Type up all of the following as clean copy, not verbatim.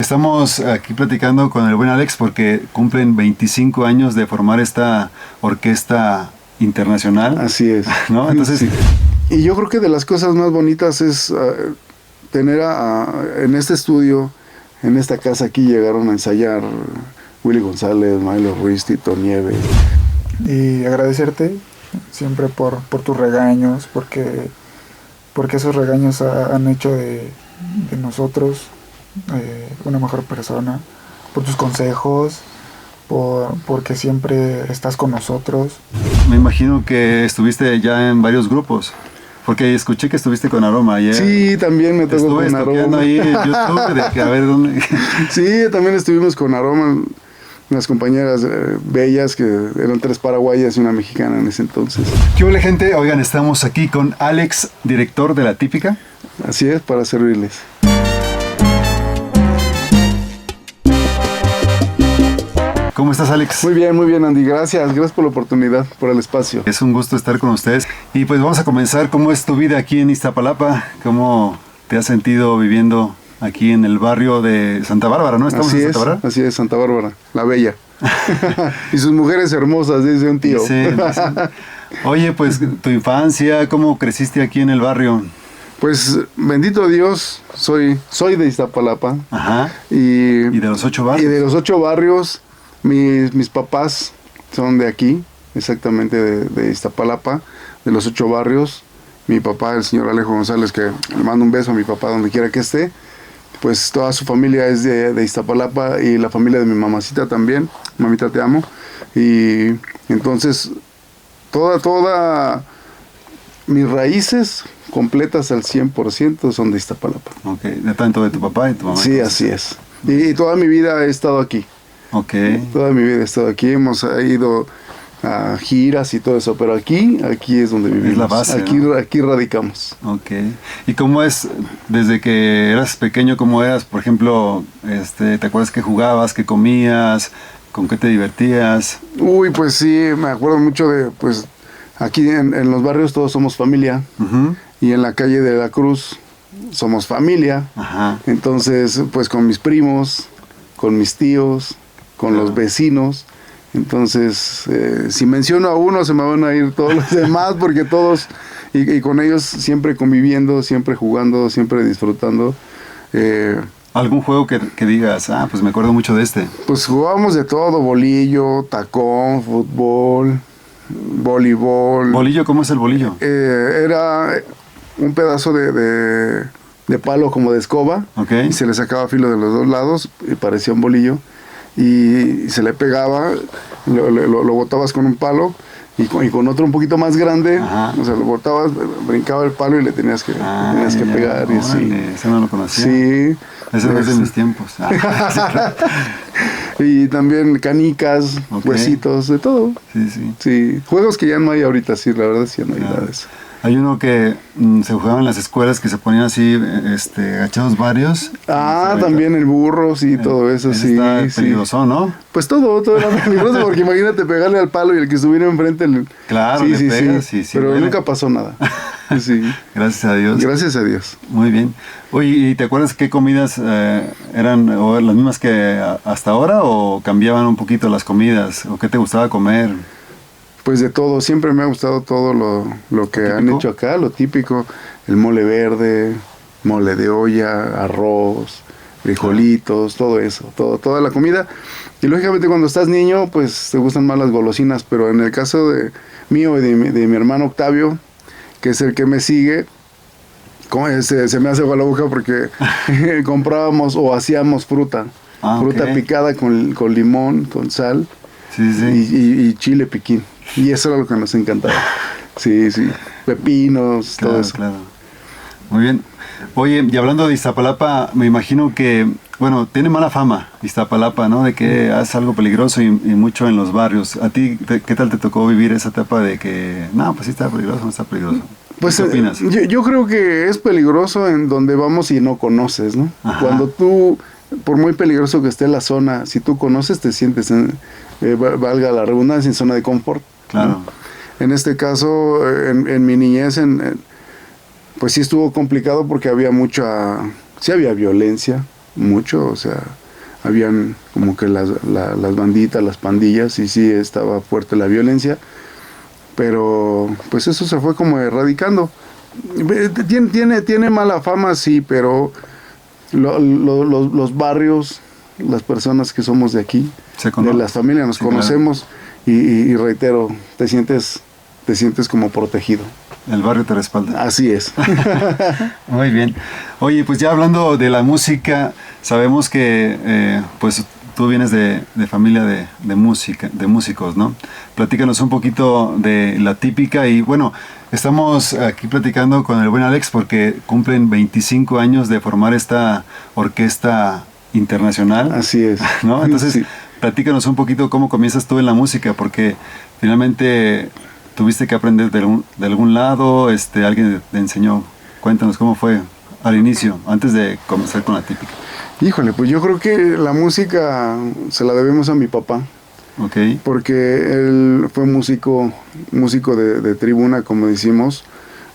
estamos aquí platicando con el buen Alex porque cumplen 25 años de formar esta orquesta internacional. Así es. ¿No? Entonces, sí. Y yo creo que de las cosas más bonitas es tener en este estudio, en esta casa aquí llegaron a ensayar Willy González, Milo Ruiz, Tito Nieves. Y agradecerte siempre por tus regaños, porque esos regaños han hecho de nosotros una mejor persona, por tus consejos, porque siempre estás con nosotros. Me imagino que estuviste ya en varios grupos, porque escuché que estuviste con Aroma. Sí, también me tocó con Aroma. Ahí en YouTube de que a ver dónde. Sí, también estuvimos con Aroma, unas compañeras bellas que eran 3 paraguayas y una mexicana en ese entonces. ¿Qué hola, gente? Oigan, estamos aquí con Alex, director de La Típica. Así es, para servirles. ¿Cómo estás, Alex? Muy bien, Andy. Gracias por la oportunidad, por el espacio. Es un gusto estar con ustedes. Y pues vamos a comenzar. ¿Cómo es tu vida aquí en Iztapalapa? ¿Cómo te has sentido viviendo aquí en el barrio de Santa Bárbara, no? ¿Estamos en Santa Bárbara? Así es, Santa Bárbara, la bella. Y sus mujeres hermosas, dice un tío. Sí. Oye, pues tu infancia, ¿cómo creciste aquí en el barrio? Pues bendito Dios, soy de Iztapalapa. Ajá. Y de los 8 barrios. Y de los 8 barrios, mis papás son de aquí, exactamente de Iztapalapa, de los 8 barrios. Mi papá, el señor Alejo González, que le mando un beso a mi papá donde quiera que esté. Pues toda su familia es de Iztapalapa y la familia de mi mamacita también. Mamita, te amo. Y entonces, toda mis raíces completas al 100% son de Iztapalapa. Ok, de tanto de tu papá y tu mamá. Sí, así es. Y toda mi vida he estado aquí. Ok. Toda mi vida he estado aquí. Hemos ido a giras y todo eso, pero aquí es donde vivimos. Es la base, aquí, ¿no? Aquí radicamos. Ok. ¿Y cómo es, desde que eras pequeño, cómo eras? Por ejemplo, ¿te acuerdas qué jugabas, qué comías, con qué te divertías? Uy, pues sí, me acuerdo mucho de, pues, aquí en los barrios todos somos familia. Uh-huh. Y en la calle de la Cruz somos familia. Ajá. Entonces, pues con mis primos, con mis tíos, con los vecinos. Entonces, si menciono a uno, se me van a ir todos los demás, porque todos, y con ellos siempre conviviendo, siempre jugando, siempre disfrutando. ¿Algún juego que digas, pues me acuerdo mucho de este? Pues jugábamos de todo, bolillo, tacón, fútbol, voleibol. ¿Bolillo? ¿Cómo es el bolillo? Era un pedazo de palo como de escoba, okay. Y se le sacaba filo de los 2 lados y parecía un bolillo. Y se le pegaba, lo botabas con un palo y con otro un poquito más grande. Ajá. O sea, lo botabas, brincaba el palo y le tenías que pegar. Órale, y así. Eso no lo conocía. Sí. Ese no es de mis tiempos. Y también canicas, okay. Huesitos, de todo. Sí. Juegos que ya no hay ahorita, sí, la verdad sí ya no hay nada de eso. Hay uno que se jugaba en las escuelas que se ponían así, agachados varios. También el burro, sí, todo eso, sí. Está peligroso, ¿no? Pues todo era peligroso, porque imagínate pegarle al palo y el que estuviera enfrente. Claro, sí, le pegas, sí. Pero nunca pasó nada. Sí. Gracias a Dios. Gracias a Dios. Muy bien. Oye, ¿y te acuerdas qué comidas eran o las mismas que hasta ahora o cambiaban un poquito las comidas? ¿O qué te gustaba comer? Pues de todo, siempre me ha gustado todo lo que han hecho acá, lo típico, el mole verde, mole de olla, arroz, frijolitos, todo eso, toda la comida. Y lógicamente cuando estás niño, pues te gustan más las golosinas, pero en el caso mío y de mi hermano Octavio, que es el que me sigue, se me hace agua la boca porque comprábamos o hacíamos fruta picada con limón, con sal y chile piquín. Y eso era lo que nos encantaba. Sí, pepinos, claro, todo eso. Claro. Muy bien. Oye, y hablando de Iztapalapa, me imagino que, bueno, tiene mala fama Iztapalapa, ¿no? De que hace algo peligroso y mucho en los barrios. ¿A ti qué tal te tocó vivir esa etapa de que, no, pues sí está peligroso, no está peligroso? Pues, ¿qué opinas? Yo creo que es peligroso en donde vamos y no conoces, ¿no? Ajá. Cuando tú, por muy peligroso que esté la zona, si tú conoces, te sientes, valga la redundancia, en zona de confort. Claro. ¿No? En este caso, en mi niñez, pues sí estuvo complicado porque había había violencia, mucho, o sea, habían como que las banditas, las pandillas, y sí estaba fuerte la violencia, pero pues eso se fue como erradicando. Tiene mala fama, sí, pero los barrios, las personas que somos de aquí, de las familias, nos conocemos, claro. y reitero, te sientes como protegido. El barrio te respalda. Así es. Muy bien. Oye, pues ya hablando de la música, sabemos que pues tú vienes de familia de músicos, ¿no? Platícanos un poquito de La Típica. Y bueno, estamos aquí platicando con el buen Alex porque cumplen 25 años de formar esta orquesta internacional. Así es. ¿No? Entonces, sí. Platícanos un poquito cómo comienzas tú en la música, porque finalmente tuviste que aprender de algún lado, alguien te enseñó. Cuéntanos cómo fue al inicio, antes de comenzar con La Típica. Híjole, pues yo creo que la música se la debemos a mi papá. Okay. Porque él fue músico de tribuna, como decimos.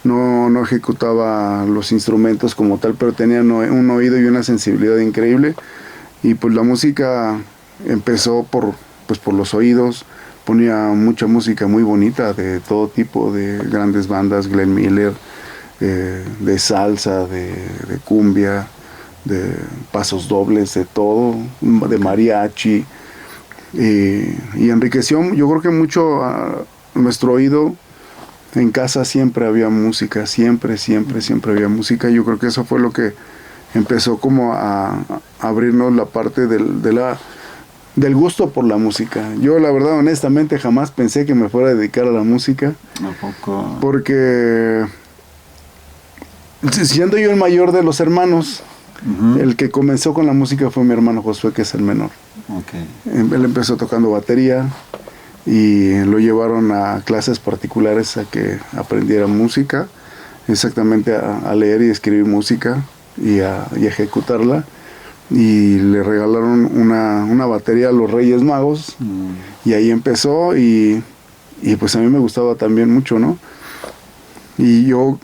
No ejecutaba los instrumentos como tal, pero tenía un oído y una sensibilidad increíble. Y pues la música empezó por los oídos. Ponía mucha música muy bonita de todo tipo, de grandes bandas, Glenn Miller, de salsa, de cumbia, de pasos dobles, de todo, de mariachi. Y enriqueció, yo creo que mucho a nuestro oído. En casa siempre había música, siempre había música. Yo creo que eso fue lo que empezó como a abrirnos la parte del gusto por la música. Yo la verdad, honestamente, jamás pensé que me fuera a dedicar a la música. Tampoco. Porque siendo yo el mayor de los hermanos, uh-huh, el que comenzó con la música fue mi hermano Josué, que es el menor. Okay. Él empezó tocando batería y lo llevaron a clases particulares a que aprendiera música, exactamente a leer y escribir música y a ejecutarla. Y le regalaron una batería a los Reyes Magos, y ahí empezó, y pues a mí me gustaba también mucho, ¿no? Y yo,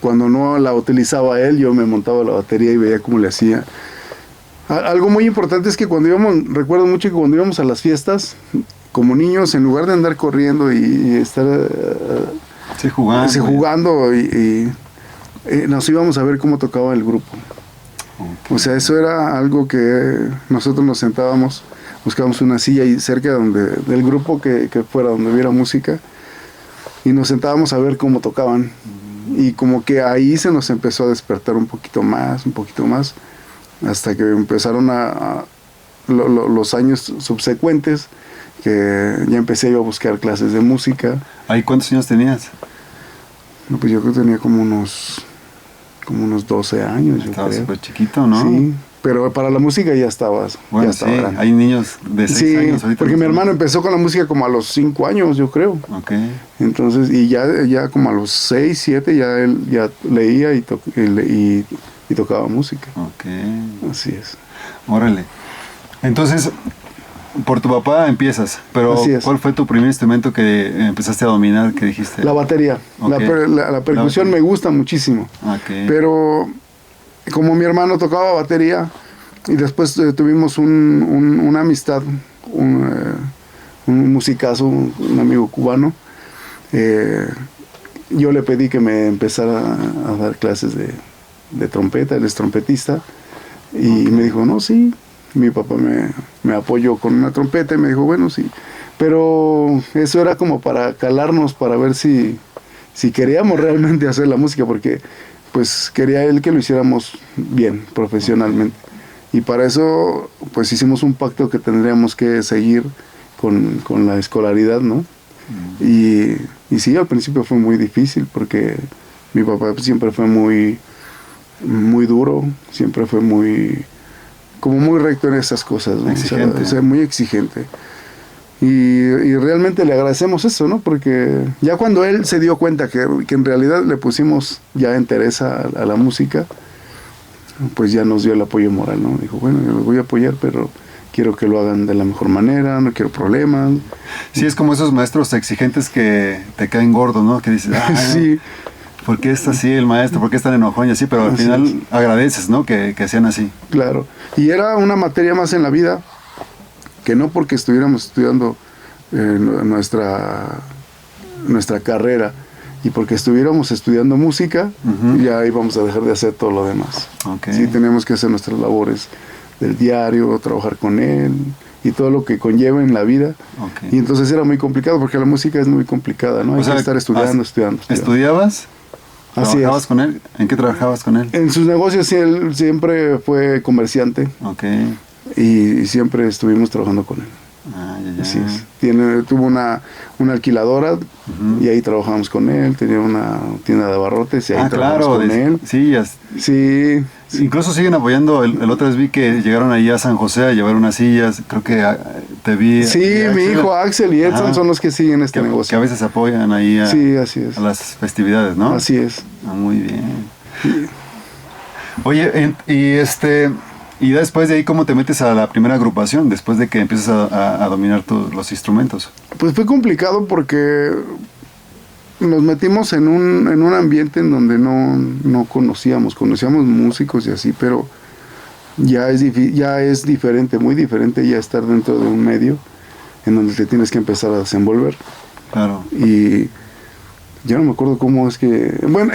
cuando no la utilizaba él, yo me montaba la batería y veía cómo le hacía. Algo muy importante es que recuerdo mucho que cuando íbamos a las fiestas, como niños, en lugar de andar corriendo y estar jugando, y nos íbamos a ver cómo tocaba el grupo. Okay. O sea, eso era algo que nosotros nos sentábamos, buscábamos una silla y cerca del grupo que fuera donde hubiera música, y nos sentábamos a ver cómo tocaban. Y como que ahí se nos empezó a despertar un poquito más, hasta que empezaron los años subsecuentes, que ya empecé yo a buscar clases de música. ¿Ahí cuántos años tenías? No, pues yo creo que tenía como unos 12 años. Estabas súper chiquito, ¿no? Sí, pero para la música ya estabas. Bueno, ya estaba grande. Hay niños de 6 años ahorita. Porque mi hermano empezó con la música como a los 5 años, yo creo. Okay. Entonces, y ya como a los 6, 7, ya él ya leía y tocaba música. Okay. Así es. Órale. Entonces, por tu papá empiezas, pero ¿cuál fue tu primer instrumento que empezaste a dominar, que dijiste? La batería. Okay. La percusión me gusta muchísimo. Okay. Pero como mi hermano tocaba batería, y después tuvimos una amistad, un musicazo, un amigo cubano, yo le pedí que me empezara a dar clases de trompeta, él es trompetista, y me dijo, no, sí. Mi papá me apoyó con una trompeta y me dijo, bueno, sí. Pero eso era como para calarnos, para ver si queríamos realmente hacer la música, porque pues quería él que lo hiciéramos bien, profesionalmente. Y para eso pues hicimos un pacto que tendríamos que seguir con la escolaridad, ¿no? Y sí, al principio fue muy difícil, porque mi papá siempre fue muy, muy duro, siempre fue muy recto en esas cosas, ¿no? Exigente. O sea, muy exigente. Y realmente le agradecemos eso, ¿no? Porque ya cuando él se dio cuenta que en realidad le pusimos ya entereza a la música, pues ya nos dio el apoyo moral, ¿no? Dijo, bueno, yo los voy a apoyar, pero quiero que lo hagan de la mejor manera, no quiero problemas. Sí, es como esos maestros exigentes que te caen gordo, ¿no? Que dices, sí. ¿por qué está así el maestro? ¿Por qué es tan enojón y así? Pero al Así final es. agradeces, ¿no? Que sean así. Claro. Y era una materia más en la vida, que no porque estuviéramos estudiando nuestra carrera y porque estuviéramos estudiando música, ya íbamos a dejar de hacer todo lo demás. Okay. Sí, tenemos que hacer nuestras labores del diario, trabajar con él y todo lo que conlleva en la vida. Okay. Y entonces era muy complicado porque la música es muy complicada, ¿no? Hay que estar estudiando. ¿Estudiabas? Así ¿Trabajabas es. con él? ¿En qué trabajabas con él? En sus negocios sí, él siempre fue comerciante. Okay. Y siempre estuvimos trabajando con él. Ah, ya. Así es. Tuvo una alquiladora y ahí trabajamos con él. Tenía una tienda de abarrotes y ahí trabajamos con él. Sillas. Sí. Incluso siguen apoyando. El otro vez vi que llegaron ahí a San José a llevar unas sillas. Creo que te vi. Sí, mi hijo Axel y Edson son los que siguen este negocio. Que a veces apoyan ahí sí, así es. A las festividades, ¿no? Así es. Ah, muy bien. Sí. Oye, y después de ahí, ¿cómo te metes a la primera agrupación? Después de que empiezas a dominar los instrumentos. Pues fue complicado porque nos metimos en un ambiente en donde no conocíamos músicos y así, pero ya es diferente, muy diferente ya estar dentro de un medio en donde te tienes que empezar a desenvolver. Claro. Y yo no me acuerdo cómo es que... Bueno,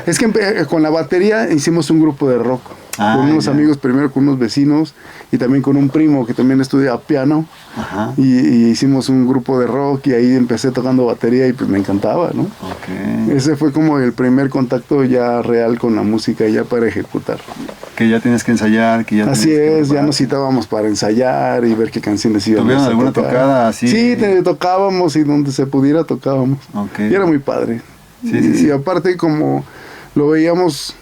es que con la batería hicimos un grupo de rock. Con unos amigos, primero con unos vecinos y también con un primo que también estudia piano. Ajá. Y hicimos un grupo de rock y ahí empecé tocando batería y pues me encantaba, ¿no? Okay. Ese fue como el primer contacto ya real con la música, ya para ejecutar. Que ya tienes que ensayar, que ya... Así es, ya nos citábamos para ensayar y ver qué canciones íbamos a tocar. ¿Tuvieron alguna tocada así? Sí, tocábamos y donde se pudiera tocábamos. Okay. Y era muy padre. Sí. Y aparte como lo veíamos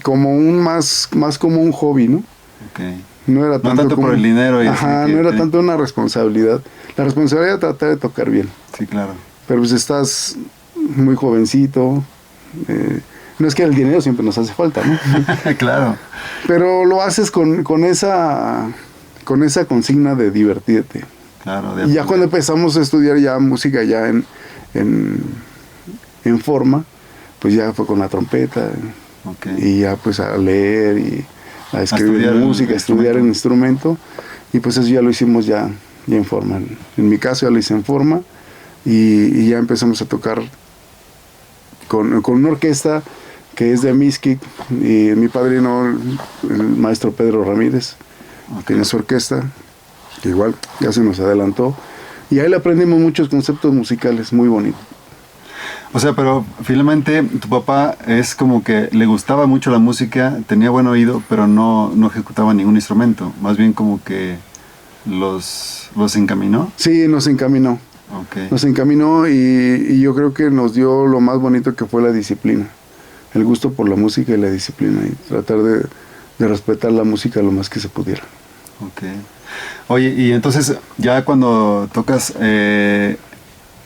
como más como un hobby, ¿no? Okay. No era tanto por el dinero. Ajá, no era tanto una responsabilidad. La responsabilidad era tratar de tocar bien. Sí, claro. Pero pues estás muy jovencito. No es que el dinero siempre nos hace falta, ¿no? Claro. Pero lo haces con esa consigna de divertirte. Claro. Y ya cuando empezamos a estudiar ya música ya en forma, pues ya fue con la trompeta. Okay. Y ya pues a leer y a escribir música, a estudiar el instrumento. Y pues eso ya lo hicimos ya en forma. En mi caso ya lo hice en forma y ya empezamos a tocar con una orquesta que es de Mixquic y mi padrino, el maestro Pedro Ramírez, tiene su orquesta, que igual ya se nos adelantó. Y ahí le aprendimos muchos conceptos musicales muy bonitos. O sea, pero finalmente tu papá es como que le gustaba mucho la música, tenía buen oído, pero no ejecutaba ningún instrumento. Más bien como que los encaminó. Sí, nos encaminó. Okay. Nos encaminó y yo creo que nos dio lo más bonito que fue la disciplina. El gusto por la música y la disciplina. Y tratar de respetar la música lo más que se pudiera. Ok. Oye, y entonces ya cuando tocas...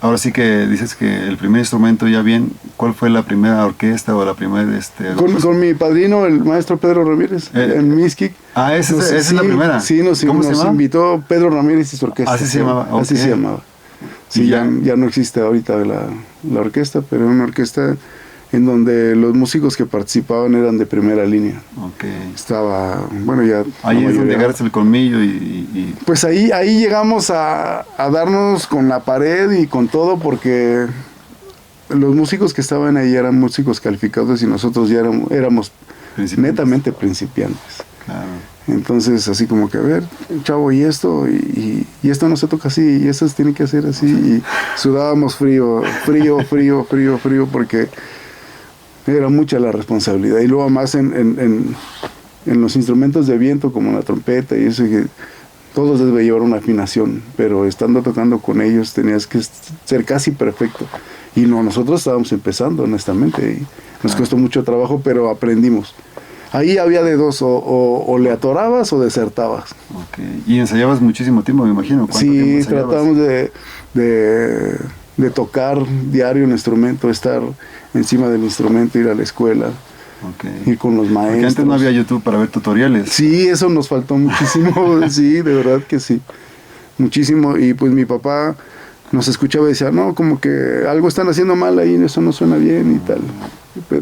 ahora sí que dices que el primer instrumento ya bien, ¿cuál fue la primera orquesta o la primera con mi padrino, el maestro Pedro Ramírez, en Mixquic. Ah, esa es la primera. Sí, nos invitó Pedro Ramírez y su orquesta. Así se llamaba. Así Okay. se llamaba. Sí, ya no existe ahorita la orquesta, pero era una orquesta en donde los músicos que participaban eran de primera línea. Okay. Estaba, bueno, ya... Ahí es donde agarras el colmillo y... Pues ahí llegamos a darnos con la pared y con todo, porque los músicos que estaban ahí eran músicos calificados y nosotros ya éramos netamente principiantes. Claro. Entonces, así como que, a ver, chavo, y esto no se toca así, y esto se tiene que hacer así, y sudábamos frío, porque era mucha la responsabilidad. Y luego más en los instrumentos de viento, como la trompeta y eso, que todos debe llevar una afinación, pero estando tocando con ellos tenías que ser casi perfecto. Y nosotros estábamos empezando, honestamente, y nos costó mucho trabajo, pero aprendimos. Ahí había de dos, o le atorabas o desertabas. Okay. Y ensayabas muchísimo tiempo, me imagino. Sí, tratamos de tocar diario el instrumento, estar encima del instrumento, ir a la escuela, ir con los maestros. Porque antes no había YouTube para ver tutoriales. Sí, eso nos faltó muchísimo, sí, de verdad que sí, muchísimo. Y pues mi papá nos escuchaba y decía, no, como que algo están haciendo mal ahí, eso no suena bien y tal.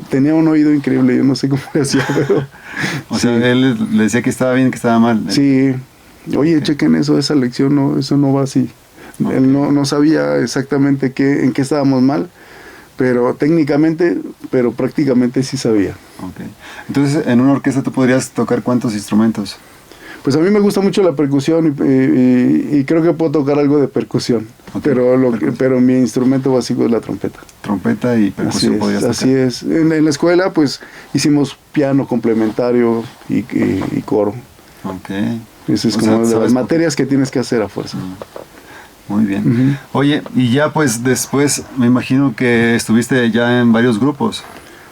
tenía un oído increíble, yo no sé cómo le hacía, pero... O sea, él le decía que estaba bien, que estaba mal. Sí, oye, chequen eso, esa lección, no, eso no va así. Él no sabía exactamente en qué estábamos mal, pero técnicamente, pero prácticamente sí sabía. Okay. Entonces, en una orquesta tú podrías tocar ¿cuántos instrumentos? Pues a mí me gusta mucho la percusión y creo que puedo tocar algo de percusión, Okay. pero mi instrumento básico es la trompeta. Trompeta y percusión podrías tocar. Así es. En la escuela pues hicimos piano complementario y coro. Okay. Eso es como de las materias que tienes que hacer a fuerza. Muy bien. Oye, y ya pues después me imagino que estuviste ya en varios grupos.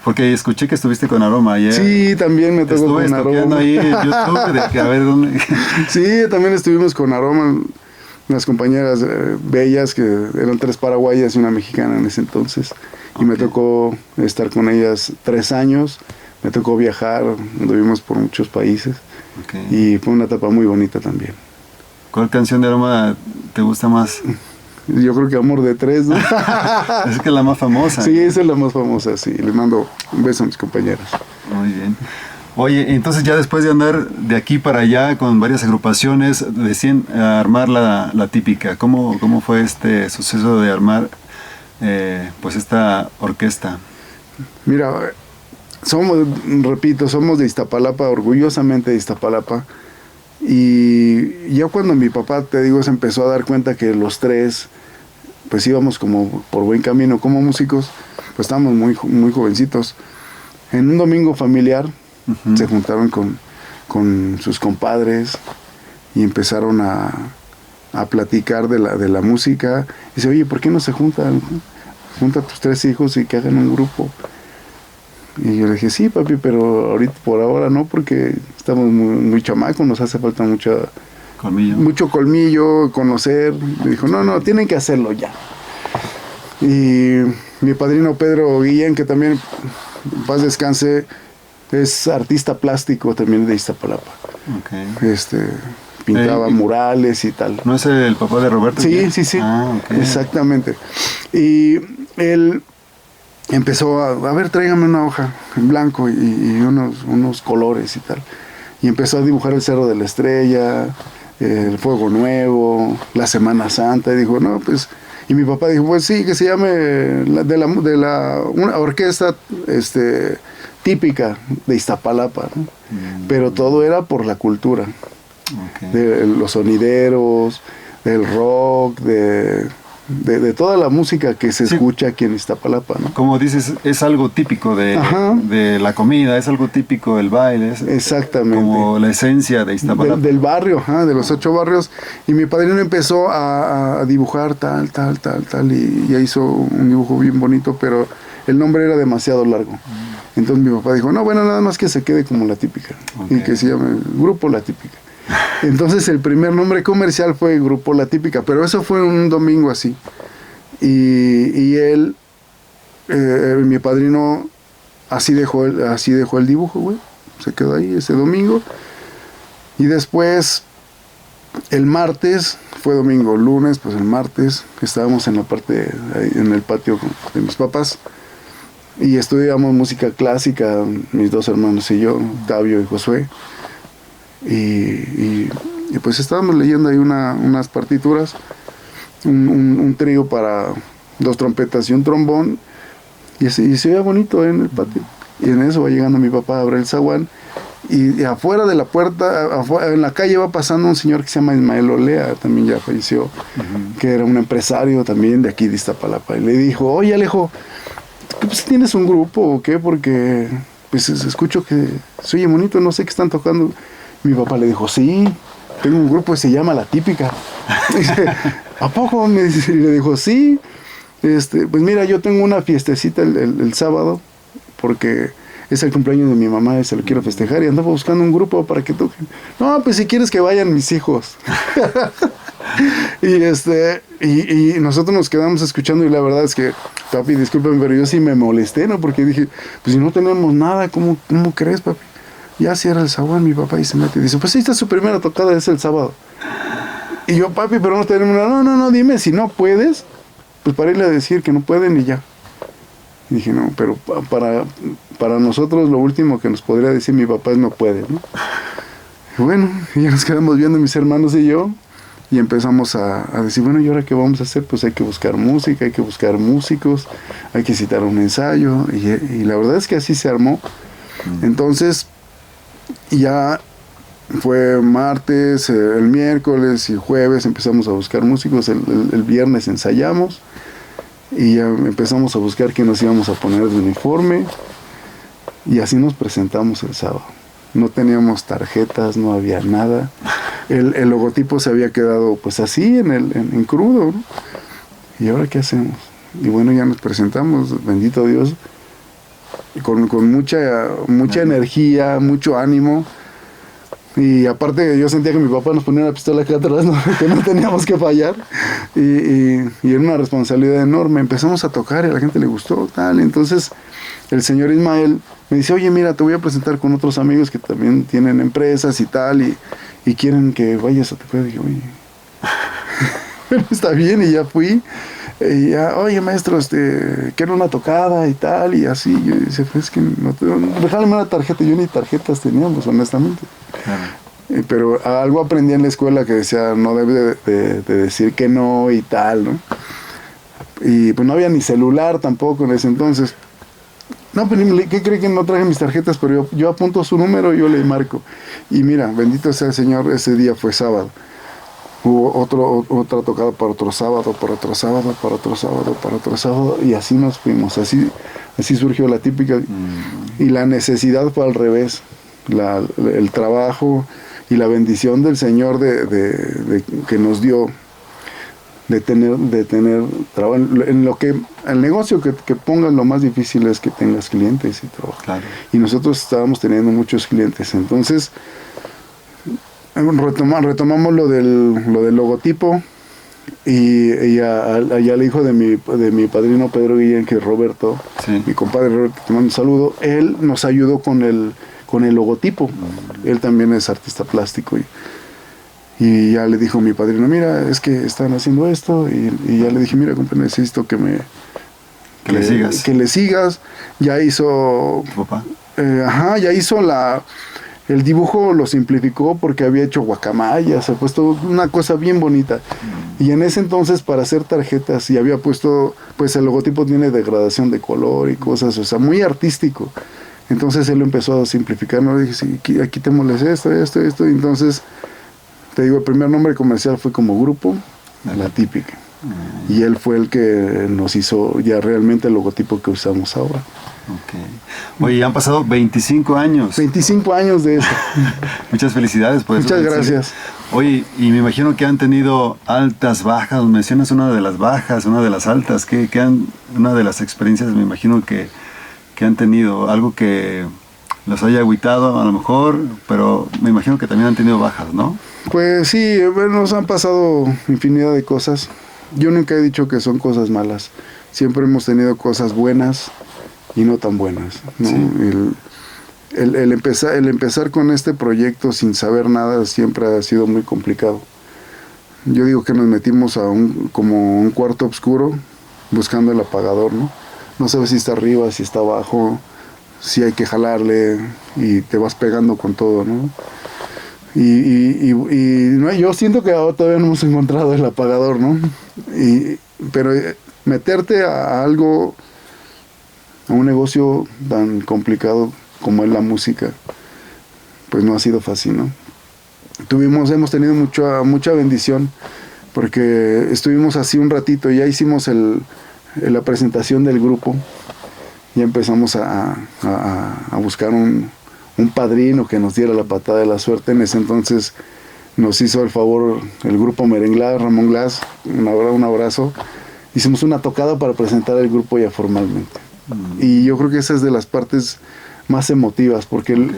Porque escuché que estuviste con Aroma ayer. Sí, también me tocó con Aroma. Ahí en YouTube de que a ver dónde... Sí, también estuvimos con Aroma, unas compañeras bellas que eran 3 paraguayas y una mexicana en ese entonces. Y me tocó estar con ellas 3 años. Me tocó viajar, anduvimos por muchos países. Okay. Y fue una etapa muy bonita también. ¿Cuál canción de Aroma te gusta más? Yo creo que Amor de 3, ¿no? Es que es la más famosa. Sí, esa es la más famosa, sí. Le mando un beso a mis compañeras. Muy bien. Oye, entonces ya después de andar de aquí para allá con varias agrupaciones, decían armar la típica. ¿Cómo fue este suceso de armar pues esta orquesta? Mira, somos de Iztapalapa, orgullosamente de Iztapalapa. Y ya cuando mi papá, te digo, se empezó a dar cuenta que los 3 pues íbamos como por buen camino como músicos, pues estábamos muy, muy jovencitos. En un domingo familiar se juntaron con sus compadres y empezaron a platicar de la música. Y dice, oye, ¿por qué no se juntan? Junta a tus 3 hijos y que hagan un grupo. Y yo le dije, sí, papi, pero ahorita por ahora no, porque estamos muy chamacos, nos hace falta mucho colmillo, conocer. Me dijo, no, tienen que hacerlo ya. Y mi padrino Pedro Guillén, que también, en paz descanse, es artista plástico también de Iztapalapa. Okay. Pintaba murales y tal. ¿No es el papá de Roberto? Sí. Ah, okay. Exactamente. Y él empezó a ver, tráigame una hoja en blanco y unos colores y tal. Y empezó a dibujar el Cerro de la Estrella, el Fuego Nuevo, la Semana Santa. Y dijo, no, pues... Y mi papá dijo, pues sí, que se llame una orquesta típica de Iztapalapa, ¿no? Pero todo era por la cultura. Okay. De los sonideros, del rock, de toda la música que se escucha aquí en Iztapalapa, ¿no? Como dices, es algo típico de la comida, es algo típico del baile. Exactamente. Como la esencia de Iztapalapa. Del barrio, de los 8 barrios. Y mi padrino empezó a dibujar tal, y ya hizo un dibujo bien bonito, pero el nombre era demasiado largo. Entonces mi papá dijo, no, bueno, nada más que se quede como La Típica. Okay. Y que se llame Grupo La Típica. Entonces el primer nombre comercial fue Grupo La Típica, pero eso fue un domingo así. Y él, mi padrino, así dejó el dibujo, güey. Se quedó ahí ese domingo. Y después, el martes, fue domingo, lunes, pues el martes, estábamos en la parte, ahí en el patio de mis papás. Y estudiamos música clásica, mis 2 hermanos y yo, Octavio y Josué. Y pues estábamos leyendo ahí unas partituras, un trío para 2 trompetas y un trombón, y se veía bonito en el patio. Y en eso va llegando mi papá a abrir el zaguán, y afuera de la puerta, en la calle va pasando un señor que se llama Ismael Olea, también ya falleció, que era un empresario también de aquí de Iztapalapa, y le dijo, oye Alejo, pues, ¿tienes un grupo o qué? Porque pues escucho que se oye bonito, no sé qué están tocando. Mi papá le dijo, sí, tengo un grupo que se llama La Típica. Dice, ¿a poco? Me dice, y le dijo, sí. Pues mira, yo tengo una fiestecita el sábado, porque es el cumpleaños de mi mamá y se lo quiero festejar, y andaba buscando un grupo para que toquen. No, pues si quieres que vayan mis hijos. y nosotros nos quedamos escuchando, y la verdad es que, papi, discúlpeme, pero yo sí me molesté, ¿no? Porque dije, pues si no tenemos nada, ¿cómo crees, papi? Ya cierra el zaguán, mi papá, y se mete y dice, pues ahí está su primera tocada, es el sábado. Y yo, papi, pero no tenemos nada. No, dime, si no puedes, pues para irle a decir que no pueden y ya. Y dije, no, pero para nosotros lo último que nos podría decir mi papá es no puede, ¿no? Y bueno, y ya nos quedamos viendo mis hermanos y yo, y empezamos a decir, bueno, ¿y ahora qué vamos a hacer? Pues hay que buscar música, hay que buscar músicos, hay que citar un ensayo, y la verdad es que así se armó. Entonces, ya fue martes, el miércoles y jueves empezamos a buscar músicos, el viernes ensayamos, y ya empezamos a buscar qué nos íbamos a poner de uniforme, y así nos presentamos el sábado. No teníamos tarjetas, no había nada. El logotipo se había quedado pues así, en crudo, ¿no? ¿Y ahora qué hacemos? Y bueno, ya nos presentamos, bendito Dios, con mucha energía, mucho ánimo. Y aparte yo sentía que mi papá nos ponía la pistola acá atrás, ¿no? Que no teníamos que fallar. Y era una responsabilidad enorme. Empezamos a tocar y a la gente le gustó, tal. Entonces el señor Ismael me dice, oye, mira, te voy a presentar con otros amigos que también tienen empresas y tal, y quieren que vayas a tocar. Y dije, oye, pero está bien, y ya fui. Y ya, oye, maestro, quiero una tocada y tal, y así. Yo dije, pues que no, regálame una tarjeta. Yo ni tarjetas teníamos, honestamente. Claro. Pero algo aprendí en la escuela que decía, no debe de decir que no y tal, ¿no? Y pues no había ni celular tampoco en ese entonces. No, pero ¿qué cree que no traje mis tarjetas? Pero yo apunto su número y yo le marco. Y mira, bendito sea el Señor, ese día fue sábado. Hubo otra tocada para otro sábado, para otro sábado, para otro sábado, para otro sábado, y así nos fuimos. Así surgió la típica. Y la necesidad fue al revés. El trabajo y la bendición del Señor de que nos dio de tener trabajo en lo que el negocio que pongas, lo más difícil es que tengas clientes y trabajo. Claro. Y nosotros estábamos teniendo muchos clientes, entonces retomamos lo del logotipo, y allá el hijo de mi padrino Pedro Guillén, que es Roberto, sí, mi compadre Roberto, te mando un saludo. Él nos ayudó con el logotipo. Él también es artista plástico, y ya le dijo mi padrino, mira, es que están haciendo esto, y ya le dije, mira, compa, necesito que le sigas. Ya hizo, papá. Ya hizo el dibujo, lo simplificó porque había hecho guacamayas, ha puesto una cosa bien bonita. Y en ese entonces, para hacer tarjetas, y había puesto, pues el logotipo tiene degradación de color y cosas, o sea, muy artístico. Entonces él lo empezó a simplificar, ¿no? Le dije, sí, quitémosles esto, y entonces, te digo, el primer nombre comercial fue como grupo, La Típica. Y él fue el que nos hizo ya realmente el logotipo que usamos ahora. Okay. Oye, han pasado 25 años. 25 años de eso. Muchas felicidades por eso. Muchas gracias. Oye, y me imagino que han tenido altas, bajas. Mencionas una de las bajas, una de las altas. Una de las experiencias, me imagino que han tenido algo que los haya agüitado a lo mejor, pero me imagino que también han tenido bajas, ¿no? Pues sí, nos han pasado infinidad de cosas. Yo nunca he dicho que son cosas malas. Siempre hemos tenido cosas buenas y no tan buenas, ¿no? Sí. El empezar con este proyecto sin saber nada siempre ha sido muy complicado. Yo digo que nos metimos como un cuarto oscuro buscando el apagador, ¿no? No sabes si está arriba, si está abajo, si hay que jalarle, y te vas pegando con todo, ¿no? Y no, yo siento que todavía no hemos encontrado el apagador, ¿no? Pero meterte a algo, a un negocio tan complicado como es la música, pues no ha sido fácil, ¿no? Hemos tenido mucha bendición, porque estuvimos así un ratito, ya hicimos la presentación del grupo, ya empezamos a buscar un padrino que nos diera la patada de la suerte. En ese entonces nos hizo el favor el grupo Merenglás, Ramón Glass, un abrazo. Hicimos una tocada para presentar el grupo ya formalmente. Y yo creo que esa es de las partes más emotivas, porque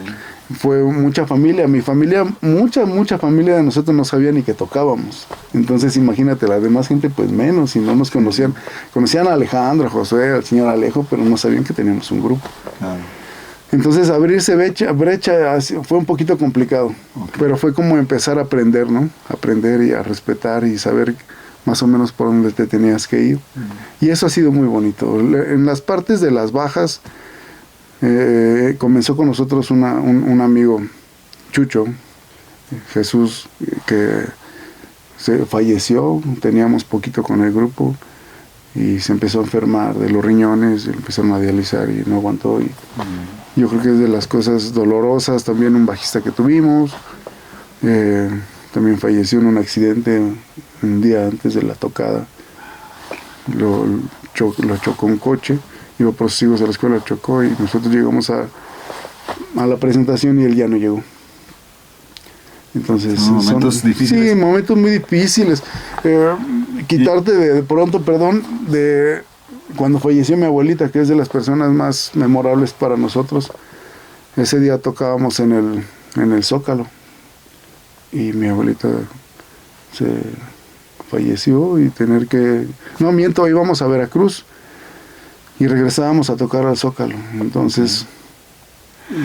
fue mucha familia. Mi familia, mucha familia de nosotros no sabía ni que tocábamos. Entonces imagínate, la demás gente pues menos, y no nos conocían. Conocían a Alejandro, a Josué, al señor Alejo, pero no sabían que teníamos un grupo. Claro. Entonces abrirse brecha fue un poquito complicado, pero fue como empezar a aprender, ¿no? Aprender y a respetar y saber más o menos por donde te tenías que ir. Y eso ha sido muy bonito. En las partes de las bajas, comenzó con nosotros un amigo, Chucho, Jesús, que falleció, teníamos poquito con el grupo, y se empezó a enfermar de los riñones, empezaron a dializar y no aguantó. Y yo creo que es de las cosas dolorosas. También un bajista que tuvimos, también falleció en un accidente un día antes de la tocada. Lo chocó un coche, iba por sus hijos a la escuela, chocó, y nosotros llegamos a la presentación y él ya no llegó. Entonces son momentos difíciles. Sí, momentos muy difíciles. Quitarte de pronto, de cuando falleció mi abuelita, que es de las personas más memorables para nosotros. Ese día tocábamos en el Zócalo y mi abuelita se falleció, y tener que... No, miento, íbamos a Veracruz y regresábamos a tocar al Zócalo. Entonces...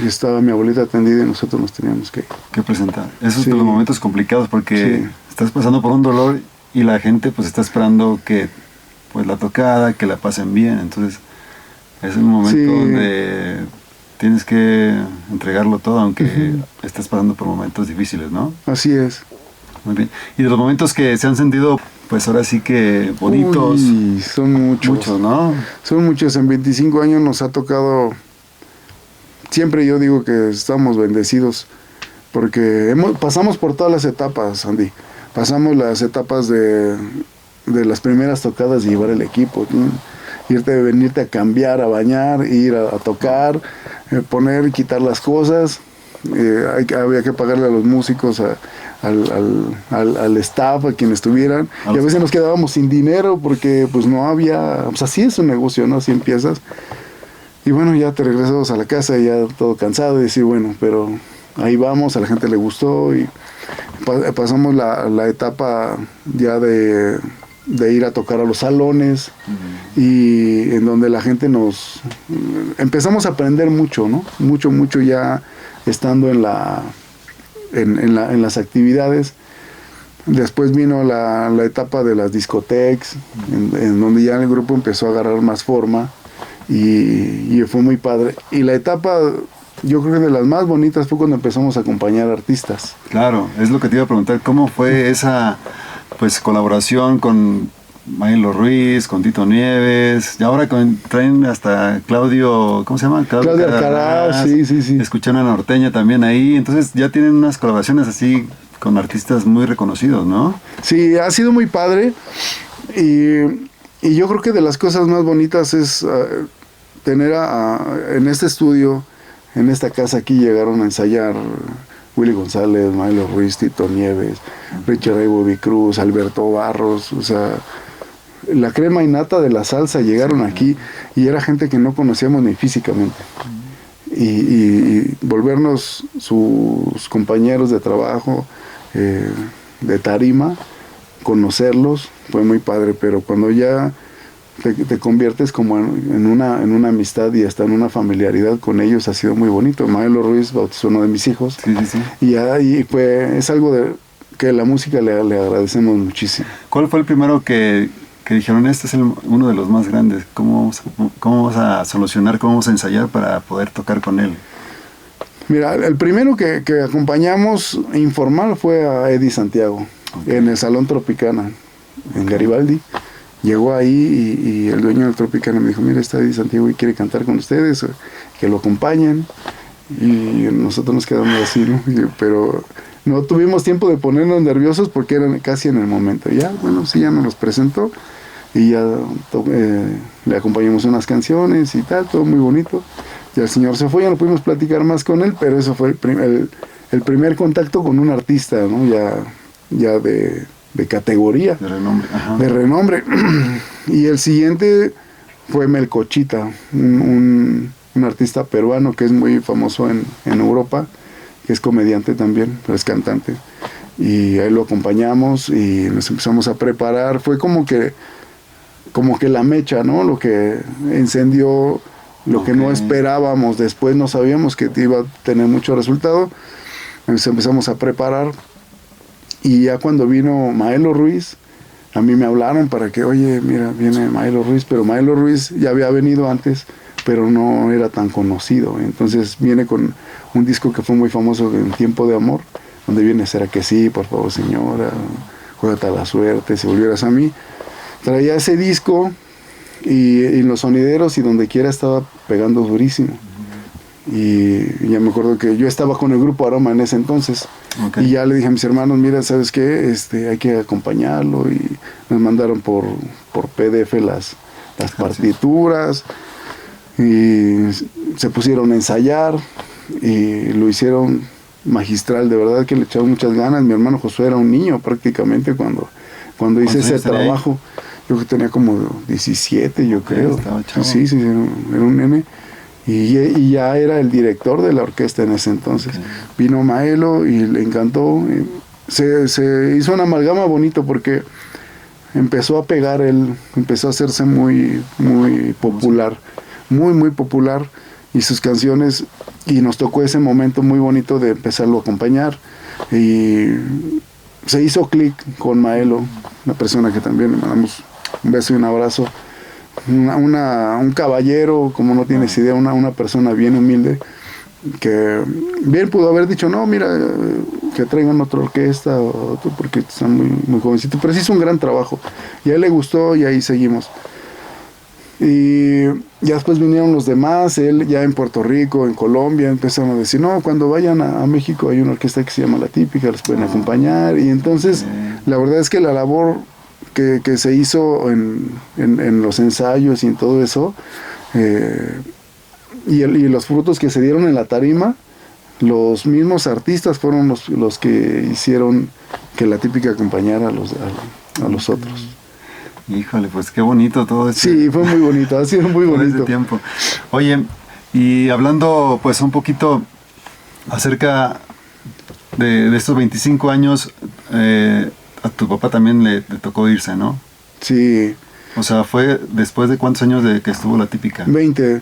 Y estaba mi abuelita atendida y nosotros nos teníamos que presentar. Esos son los momentos complicados, porque estás pasando por un dolor y la gente pues está esperando que pues la tocada, que la pasen bien. Entonces es un momento donde tienes que entregarlo todo, aunque estés pasando por momentos difíciles, ¿no? Así es. Muy bien. Y de los momentos que se han sentido, pues ahora sí que bonitos. Uy, son muchos. Muchos, ¿no? Son muchos. En 25 años nos ha tocado... Siempre yo digo que estamos bendecidos, porque pasamos por todas las etapas, Andy. Pasamos las etapas de las primeras tocadas y llevar el equipo, ¿no? Venirte a cambiar, a bañar, ir a tocar, poner y quitar las cosas. Había que pagarle a los músicos, al staff, a quienes estuvieran. Y a veces nos quedábamos sin dinero porque pues no había... Pues así es un negocio, ¿no? Así empiezas. Y bueno, ya te regresamos a la casa, ya todo cansado, y decir, bueno, pero ahí vamos, a la gente le gustó, y pasamos la etapa ya de ir a tocar a los salones, y en donde la gente empezamos a aprender mucho, ¿no? Mucho ya estando en las actividades. Después vino la etapa de las discotecas, en donde ya el grupo empezó a agarrar más forma. Y fue muy padre. Y la etapa, yo creo que de las más bonitas, fue cuando empezamos a acompañar artistas. Claro, es lo que te iba a preguntar. ¿Cómo fue esa pues colaboración con Maelo Ruiz, con Tito Nieves? Y ahora traen hasta Claudio, ¿cómo se llama? Claudio Alcaraz, sí. Escucharon a Norteña también ahí. Entonces ya tienen unas colaboraciones así con artistas muy reconocidos, ¿no? Sí, ha sido muy padre. Y yo creo que de las cosas más bonitas es... tener en este estudio, en esta casa aquí, llegaron a ensayar Willy González, Maelo Ruiz, Tito Nieves, Richard Ray, Bobby Cruz, Alberto Barros, o sea, la crema y nata de la salsa llegaron aquí, y era gente que no conocíamos ni físicamente. Y volvernos sus compañeros de trabajo, de tarima, conocerlos, fue muy padre. Pero cuando ya te conviertes como en una amistad y hasta en una familiaridad con ellos, ha sido muy bonito. Maelo Ruiz bautizó uno de mis hijos, y es algo que la música le agradecemos muchísimo. ¿Cuál fue el primero que dijeron, este es uno de los más grandes? ¿Cómo vamos a solucionar, cómo vamos a ensayar para poder tocar con él? Mira, el primero que acompañamos informal fue a Eddie Santiago, en el Salón Tropicana, en Garibaldi. Llegó ahí y el dueño del Tropicana me dijo, mira, está Eddie Santiago y quiere cantar con ustedes, que lo acompañen. Y nosotros nos quedamos así, ¿no? Pero no tuvimos tiempo de ponernos nerviosos porque eran casi en el momento. Ya, bueno, sí, ya nos los presentó, y ya le acompañamos unas canciones y tal, todo muy bonito. Ya el señor se fue, ya no pudimos platicar más con él, pero eso fue el primer contacto con un artista, ¿no? Ya de categoría, de renombre. Y el siguiente fue Melcochita, un artista peruano que es muy famoso en Europa, que es comediante también, pero es cantante, y ahí lo acompañamos y nos empezamos a preparar. Fue como que la mecha, ¿no? Lo que encendió lo que no esperábamos. Después no sabíamos que iba a tener mucho resultado. Nos empezamos a preparar. Y ya cuando vino Maelo Ruiz, a mí me hablaron para que, oye, mira, viene Maelo Ruiz, pero Maelo Ruiz ya había venido antes, pero no era tan conocido. Entonces viene con un disco que fue muy famoso, En Tiempo de Amor, donde viene Será que sí, por favor señora, juégate a la suerte, si volvieras a mí. Traía ese disco y en los sonideros y donde quiera estaba pegando durísimo. Y ya me acuerdo que yo estaba con el grupo Aroma en ese entonces. Okay. Y ya le dije a mis hermanos, mira, ¿sabes qué? Hay que acompañarlo. Y nos mandaron por PDF las partituras. Y se pusieron a ensayar. Y lo hicieron magistral. De verdad que le echaron muchas ganas. Mi hermano Josué era un niño prácticamente cuando hice ese trabajo. Yo que tenía como 17, yo creo. Sí, era un nene. Y ya era el director de la orquesta en ese entonces. Okay. Vino Maelo y le encantó. Se hizo una amalgama bonito porque empezó a pegar él, empezó a hacerse muy, muy popular, muy popular. Y sus canciones, y nos tocó ese momento muy bonito de empezarlo a acompañar. Y se hizo clic con Maelo, una persona que también le mandamos un beso y un abrazo. Un caballero, como no tienes idea, una persona bien humilde, que bien pudo haber dicho, no, mira, que traigan otra orquesta, porque están muy jovencitos, pero sí hizo un gran trabajo, y a él le gustó y ahí seguimos. Y ya después vinieron los demás, él ya en Puerto Rico, en Colombia, empezaron a decir, no, cuando vayan a México hay una orquesta que se llama La Típica, les pueden acompañar, y entonces la verdad es que la labor que se hizo en los ensayos y en todo eso, y los frutos que se dieron en la tarima, los mismos artistas fueron los que hicieron que La Típica acompañara a los otros. Híjole, pues qué bonito todo eso. Sí, fue muy bonito, ha sido muy bonito. Ese tiempo. Oye, y hablando pues un poquito acerca de estos 25 años, a tu papá también le tocó irse, ¿no? Sí. O sea, ¿fue después de cuántos años de que estuvo La Típica? 20.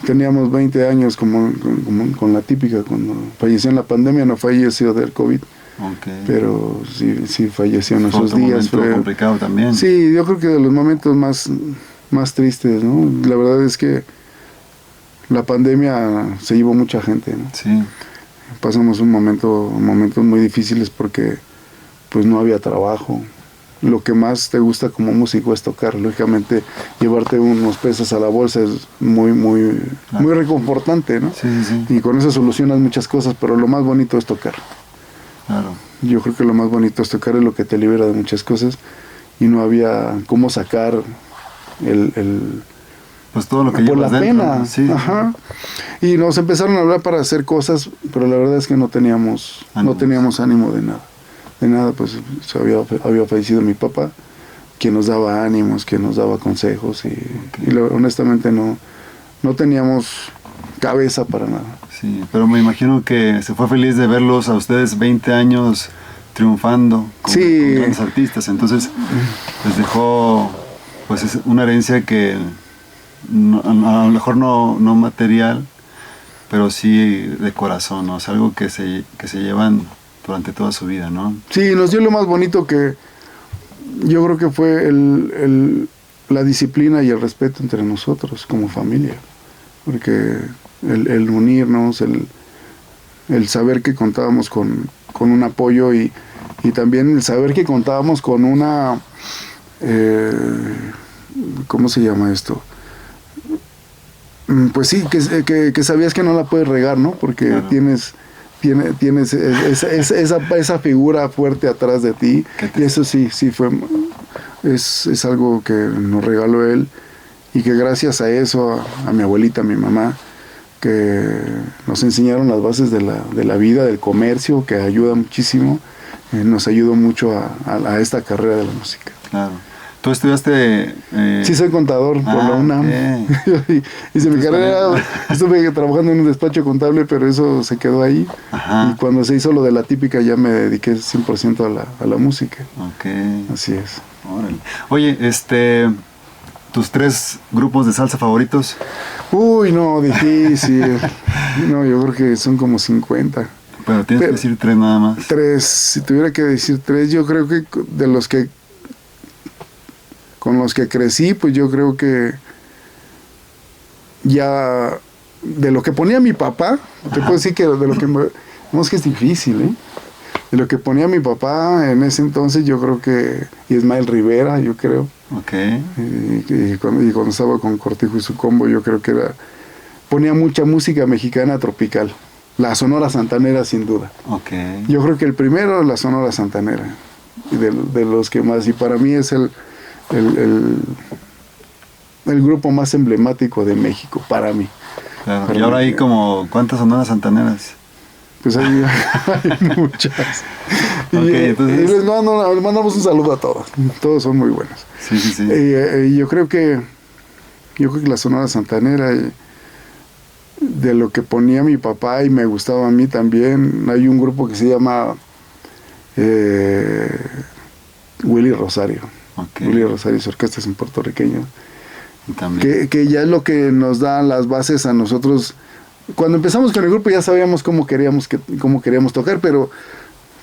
Teníamos 20 años con La Típica. Cuando falleció en la pandemia, no falleció del COVID. Okay. Pero sí falleció en esos días. Fue complicado también. Sí, yo creo que de los momentos más tristes, ¿no? La verdad es que la pandemia se llevó mucha gente, ¿no? Sí. Pasamos momentos muy difíciles porque pues no había trabajo. Lo que más te gusta como músico es tocar. Lógicamente, llevarte unos pesos a la bolsa es muy reconfortante, ¿no? Sí, sí. Y con eso solucionas muchas cosas, pero lo más bonito es tocar. Claro. Yo creo que lo más bonito es tocar, es lo que te libera de muchas cosas. Y no había cómo sacar pues todo lo que por la dentro, pena, ¿no? Sí. Ajá. Y nos empezaron a hablar para hacer cosas, pero la verdad es que no teníamos ánimo de nada, pues había fallecido mi papá, quien nos daba ánimos, quien nos daba consejos, y honestamente no teníamos cabeza para nada. Sí, pero me imagino que se fue feliz de verlos a ustedes 20 años triunfando con grandes artistas, entonces les dejó pues una herencia que a lo mejor no material, pero sí de corazón, ¿no? O sea, algo que se llevan durante toda su vida, ¿no? Sí, nos dio lo más bonito, que yo creo que fue la disciplina y el respeto entre nosotros como familia, porque el unirnos, el saber que contábamos con un apoyo y también el saber que contábamos con una ¿cómo se llama esto? Pues sí, que sabías que no la puedes regar, ¿no? Porque claro, tienes esa figura fuerte atrás de ti, y eso sí fue, es algo que nos regaló él, y que gracias a eso, a mi abuelita, a mi mamá, que nos enseñaron las bases de la vida, del comercio, que ayuda muchísimo, nos ayudó mucho a esta carrera de la música. Claro. ¿Tú estudiaste...? Sí, soy contador por la UNAM. Okay. Hice mi carrera, estuve trabajando en un despacho contable, pero eso se quedó ahí. Ajá. Y cuando se hizo lo de La Típica ya me dediqué 100% a la música. Okay. Así es. Órale. Oye, ¿tus 3 grupos de salsa favoritos? Uy, no, difícil. No, yo creo que son como 50. Pero tienes que decir 3 nada más. 3, si tuviera que decir 3, yo creo que de los que con los que crecí, pues yo creo que ya de lo que ponía mi papá, te puedo decir que de lo que no, es que es difícil, ¿eh? De lo que ponía mi papá en ese entonces, yo creo que Ismael Rivera, yo creo. Okay. Y cuando estaba con Cortijo y su combo, yo creo que ponía mucha música mexicana tropical. La Sonora Santanera, sin duda. Okay. Yo creo que el primero, la Sonora Santanera. Y de los que más, y para mí es el grupo más emblemático de México, para mí. Claro. Y ahora hay como, ¿cuántas sonoras santaneras? Pues hay muchas. Okay, entonces... y les mandamos un saludo a todos. Todos son muy buenos. Sí, sí, sí. Y yo creo que la Sonora Santanera, de lo que ponía mi papá y me gustaba a mí también, hay un grupo que se llama Willy Rosario. Okay. Willy Rosario, su orquesta es un puertorriqueño. También. Que ya es lo que nos da las bases a nosotros. Cuando empezamos con el grupo ya sabíamos cómo queríamos tocar, pero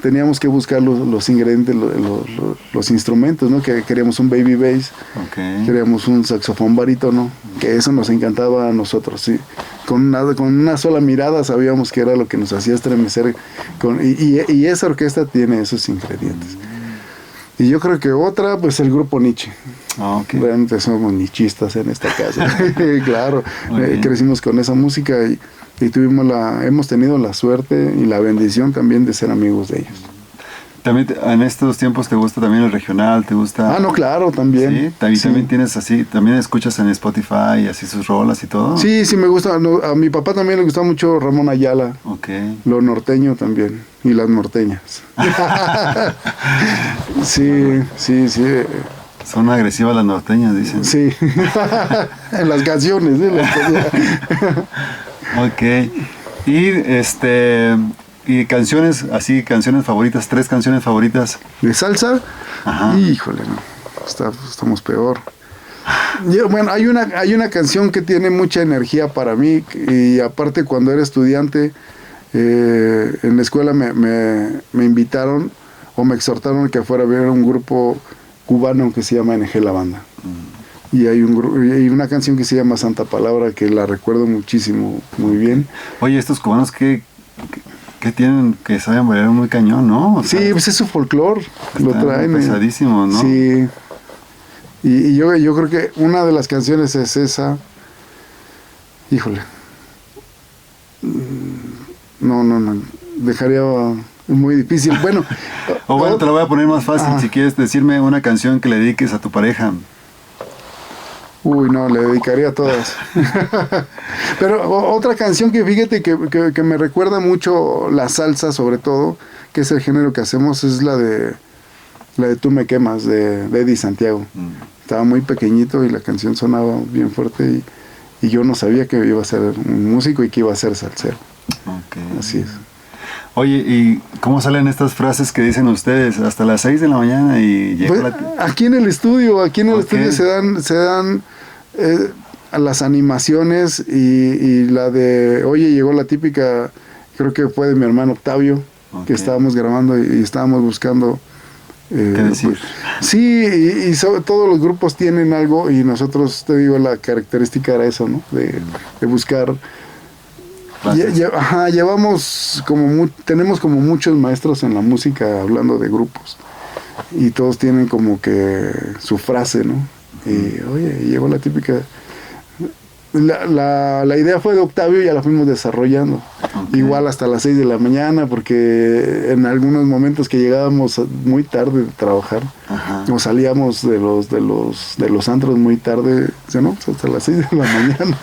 teníamos que buscar los ingredientes, los instrumentos, ¿no? Que queríamos un baby bass, Okay. queríamos un saxofón barítono, que eso nos encantaba a nosotros, sí. Con una sola mirada sabíamos que era lo que nos hacía estremecer, y esa orquesta tiene esos ingredientes. Y yo creo que otra, pues el grupo Nietzsche. Okay. Realmente somos nichistas en esta casa. Claro, crecimos con esa música y hemos tenido la suerte y la bendición también de ser amigos de ellos. También en estos tiempos te gusta también el regional, te gusta... No, claro, también. Sí, Sí. también tienes así, también escuchas en Spotify así sus rolas y todo. Sí, me gusta. A mi papá también le gusta mucho Ramón Ayala. Okay. Lo norteño también. Y las norteñas. Sí. Son agresivas las norteñas, dicen. Sí. En las canciones, Ok. Y canciones, así, canciones favoritas, 3 canciones favoritas. ¿De salsa? Ajá. Híjole, no. Estamos peor. Bueno, hay una canción que tiene mucha energía para mí, y aparte cuando era estudiante en la escuela me invitaron o me exhortaron que fuera a ver un grupo cubano que se llama NG La Banda. Y hay una canción que se llama Santa Palabra, que la recuerdo muchísimo, muy bien. Oye, estos cubanos que tienen, que saben bailar muy cañón, ¿no? O sea, Sí, pues es su folclore, lo traen. Pesadísimo, ¿no? Sí. Y yo creo que una de las canciones es esa. Híjole. No. Dejaría muy difícil. Bueno. Bueno, te lo voy a poner más fácil. Si quieres decirme una canción que le dediques a tu pareja. Uy, no, le dedicaría a todas. Pero otra canción que fíjate que me recuerda mucho la salsa, sobre todo, que es el género que hacemos, es la de Tú me quemas, de Eddie Santiago. Estaba muy pequeñito y la canción sonaba bien fuerte, y yo no sabía que iba a ser un músico y que iba a ser salsero. Okay. Así es. Oye, ¿y cómo salen estas frases que dicen ustedes? Hasta las 6 de la mañana y llega Pues, aquí en el estudio se dan a las animaciones, y la de, oye, llegó la típica, creo que fue de mi hermano Octavio, que estábamos grabando y estábamos buscando ¿qué decir? Sí, y todos los grupos tienen algo, y nosotros, te digo, la característica era eso, ¿no? De buscar. Llevamos tenemos como muchos maestros en la música hablando de grupos, y todos tienen como que su frase, ¿no? Y oye, llegó la típica. La idea fue de Octavio y ya la fuimos desarrollando. Igual hasta las 6 de la mañana, porque en algunos momentos que llegábamos muy tarde de trabajar, o salíamos de los antros muy tarde, ¿no? Hasta las 6 de la mañana.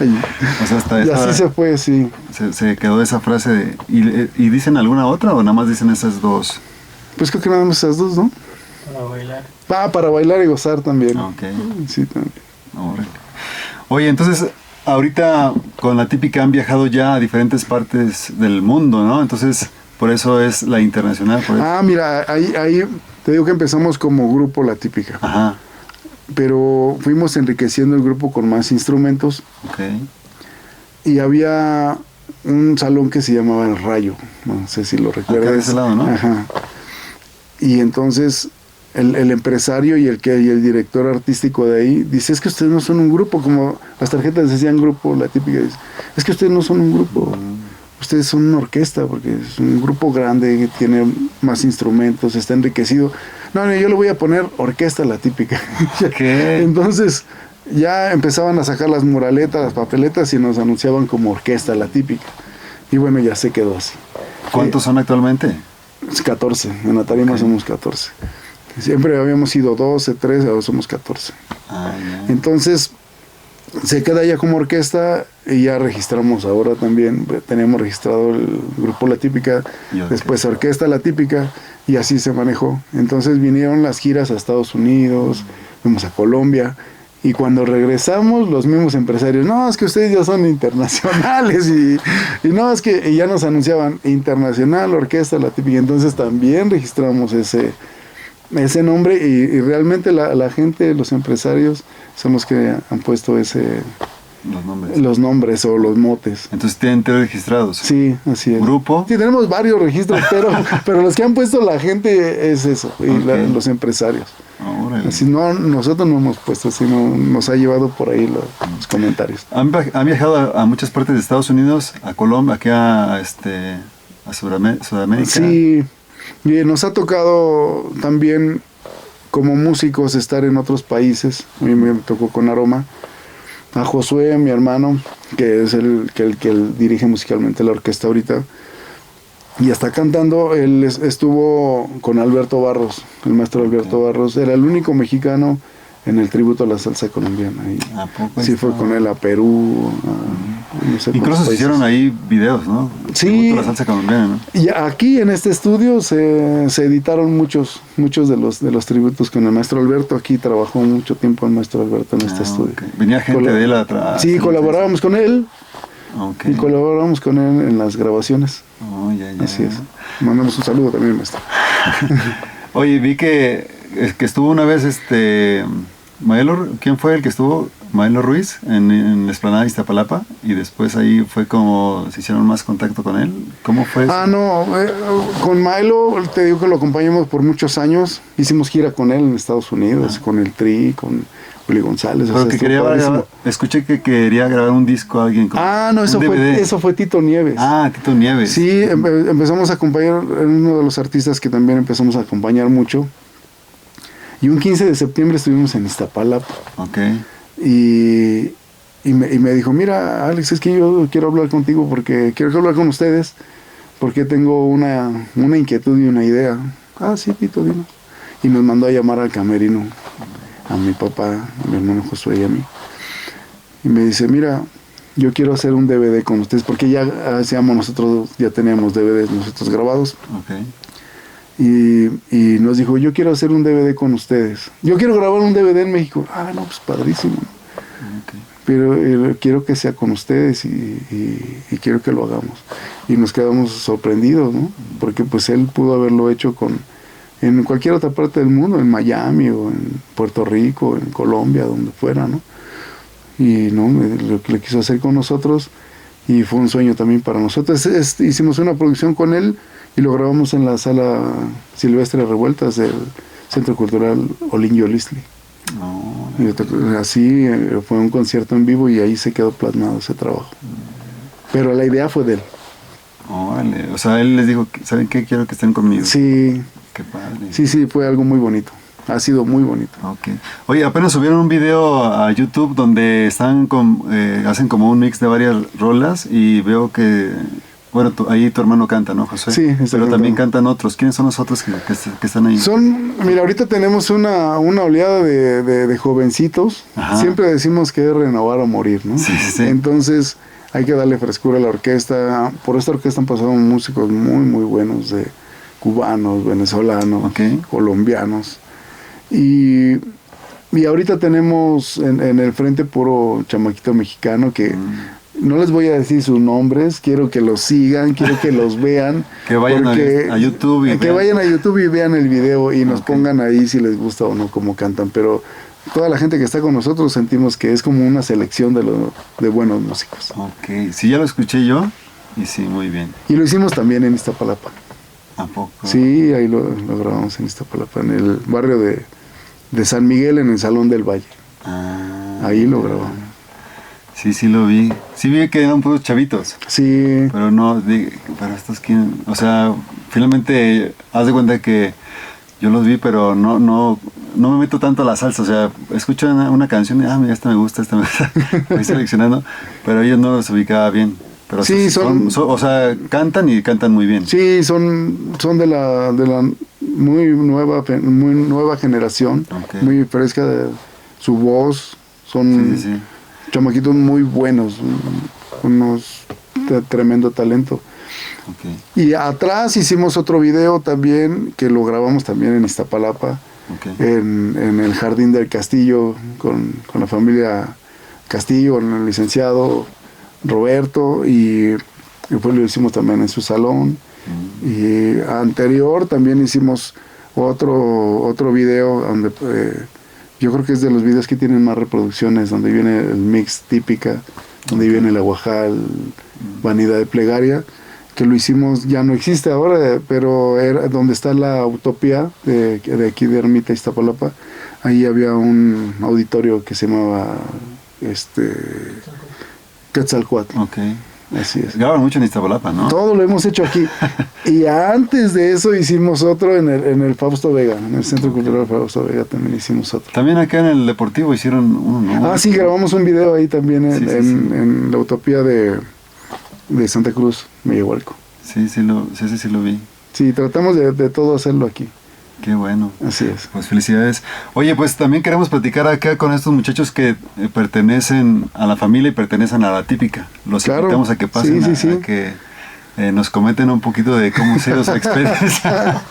O sea, y así se fue, sí. Se quedó esa frase de... ¿Y dicen alguna otra o nada más dicen esas dos? Pues creo que nada más esas dos, ¿no? Para bailar. Para bailar y gozar también. Ok. Sí, también. Oye, entonces, ahorita con la típica han viajado ya a diferentes partes del mundo, ¿no? Entonces, por eso es la internacional. Mira, ahí te digo que empezamos como grupo La Típica. Ajá. Pero fuimos enriqueciendo el grupo con más instrumentos. Ok. Y había un salón que se llamaba El Rayo. No sé si lo recuerdas. Acá de ese lado, ¿no? Ajá. Y entonces el empresario y el director artístico de ahí dice, es que ustedes no son un grupo, como las tarjetas decían grupo, la típica dice, es que ustedes no son un grupo, ustedes son una orquesta, porque es un grupo grande que tiene más instrumentos, está enriquecido. No, yo le voy a poner orquesta, la típica. ¿Qué? Entonces ya empezaban a sacar las muraletas, las papeletas y nos anunciaban como orquesta, la típica. Y bueno, ya se quedó así. ¿Cuántos son actualmente? 14, en la tarima somos 14. Siempre habíamos sido 12, 13, ahora somos 14. Entonces, se queda ya como orquesta y ya registramos ahora también. Teníamos registrado el grupo La Típica, después orquesta La Típica, y así se manejó. Entonces vinieron las giras a Estados Unidos, fuimos a Colombia. Y cuando regresamos, los mismos empresarios, no, es que ustedes ya son internacionales, y no, es que ya nos anunciaban internacional, orquesta, La Típica. Entonces también registramos ese nombre, y realmente la gente, los empresarios, son los que han puesto los nombres o los motes. Entonces tienen tres registrados. Sí, así es. ¿Grupo? Sí, tenemos varios registros, pero los que han puesto la gente es eso, y los empresarios. Así nosotros no hemos puesto, sino nos ha llevado por ahí los comentarios. ¿Han viajado a muchas partes de Estados Unidos, a Colombia, aquí a Sudamérica? Sí, y nos ha tocado también como músicos estar en otros países. A mí me tocó con Aroma. A Josué, mi hermano, que es el que dirige musicalmente la orquesta ahorita, y está cantando. Él estuvo con Alberto Barros, el maestro Alberto Barros, era el único mexicano en el tributo a la salsa colombiana. ¿A poco? Sí, fue con él a Perú. No sé, incluso se hicieron ahí videos, ¿no? Sí. Tributo a la salsa colombiana, ¿no? Y aquí en este estudio se editaron muchos de los tributos con el maestro Alberto. Aquí trabajó mucho tiempo el maestro Alberto en este estudio. Okay. Venía gente de él atrás. Sí, colaborábamos con él. Y colaboramos con él en las grabaciones. Así es. Mandamos un saludo también, maestro. Oye, vi que estuvo una vez Maelo, ¿quién fue el que estuvo? Maelo Ruiz en la explanada de Iztapalapa, y después ahí fue como se hicieron más contacto con él. ¿Cómo fue eso? Con Maelo, te digo que lo acompañamos por muchos años. Hicimos gira con él en Estados Unidos, con el Tri, con Willy González. Pero que quería escuché que quería grabar un disco a alguien. Eso fue Tito Nieves. Tito Nieves. Sí, empezamos a acompañar, uno de los artistas que también empezamos a acompañar mucho. Y un 15 de septiembre estuvimos en Iztapalapa. Y me dijo, mira, Alex, es que yo quiero hablar contigo, porque quiero hablar con ustedes, porque tengo una inquietud y una idea. Sí, Tito, dime. Y nos mandó a llamar al camerino, a mi papá, a mi hermano Josué y a mí. Y me dice, mira, yo quiero hacer un DVD con ustedes, porque ya teníamos DVDs nosotros grabados. Y nos dijo, yo quiero hacer un DVD con ustedes. Yo quiero grabar un DVD en México. No, pues padrísimo. Pero quiero que sea con ustedes y quiero que lo hagamos. Y nos quedamos sorprendidos, ¿no? Porque pues él pudo haberlo hecho en cualquier otra parte del mundo, en Miami o en Puerto Rico, en Colombia, donde fuera, ¿no? Y no, lo quiso hacer con nosotros, y fue un sueño también para nosotros. Hicimos una producción con él y lo grabamos en la sala Silvestre Revueltas del Centro Cultural Olin Yolistli. Así fue un concierto en vivo, y ahí se quedó plasmado ese trabajo. Pero la idea fue de él. O sea, él les dijo, ¿saben qué? Quiero que estén conmigo. Sí. Qué padre. Sí, fue algo muy bonito. Ha sido muy bonito. Oye, apenas subieron un video a YouTube donde hacen como un mix de varias rolas, y veo que, bueno, ahí tu hermano canta, ¿no, José? Sí, pero también cantan otros. ¿Quiénes son los otros que están ahí? Mira, ahorita tenemos una oleada de jovencitos. Siempre decimos que es renovar o morir, ¿no? Sí. Entonces hay que darle frescura a la orquesta. Por esta orquesta han pasado músicos muy, muy buenos, de cubanos, venezolanos, colombianos. Y ahorita tenemos en el frente puro chamaquito mexicano que no les voy a decir sus nombres, quiero que los sigan, quiero que los vean. Que vayan a YouTube vayan a YouTube y vean el video y nos pongan ahí si les gusta o no cómo cantan. Pero toda la gente que está con nosotros sentimos que es como una selección de buenos músicos. Sí, ya lo escuché yo, y sí, muy bien. Y lo hicimos también en Iztapalapa. ¿A poco? Sí, ahí lo grabamos en Iztapalapa, en el barrio de San Miguel, en el Salón del Valle. Ahí lo grabamos. Sí lo vi. Sí vi que eran puros chavitos. Sí. Pero no, pero estos quién, o sea, finalmente haz de cuenta que yo los vi, pero no me meto tanto a la salsa, o sea, escucho una canción y mira, esta me gusta, voy seleccionando, pero ellos no los ubicaba bien. Pero sí, o sea, cantan y cantan muy bien. Sí, son de la muy nueva generación, okay. Muy fresca de su voz, son chamaquitos muy buenos, unos de tremendo talento. Okay. Y atrás hicimos otro video también, que lo grabamos también en Iztapalapa, okay. en el Jardín del Castillo, con la familia Castillo, con el licenciado Roberto, y pues lo hicimos también en su salón. Y anterior también hicimos otro video donde yo creo que es de los videos que tienen más reproducciones, donde viene el mix típica, donde viene la Guajal, Vanidad de Plegaria, que lo hicimos, ya no existe ahora, pero era donde está la Utopía de aquí de Ermita, Iztapalapa. Ahí había un auditorio que se llamaba Quetzalcóatl. Okay. Así es. Graban mucho en Iztapalapa, ¿no? Todo lo hemos hecho aquí. Y antes de eso hicimos otro en el Fausto Vega, en el Centro Cultural Fausto Vega también hicimos otro. También acá en el Deportivo hicieron uno, ¿no? Sí, grabamos un video ahí también en la Utopía de Santa Cruz, Meyahualco. Sí lo vi. Sí, tratamos de todo hacerlo aquí. Qué bueno. Así es. Pues felicidades. Oye, pues también queremos platicar acá con estos muchachos que pertenecen a la familia y pertenecen a la típica. Los invitamos a que pasen a que nos comenten un poquito de cómo ha sido su experiencia.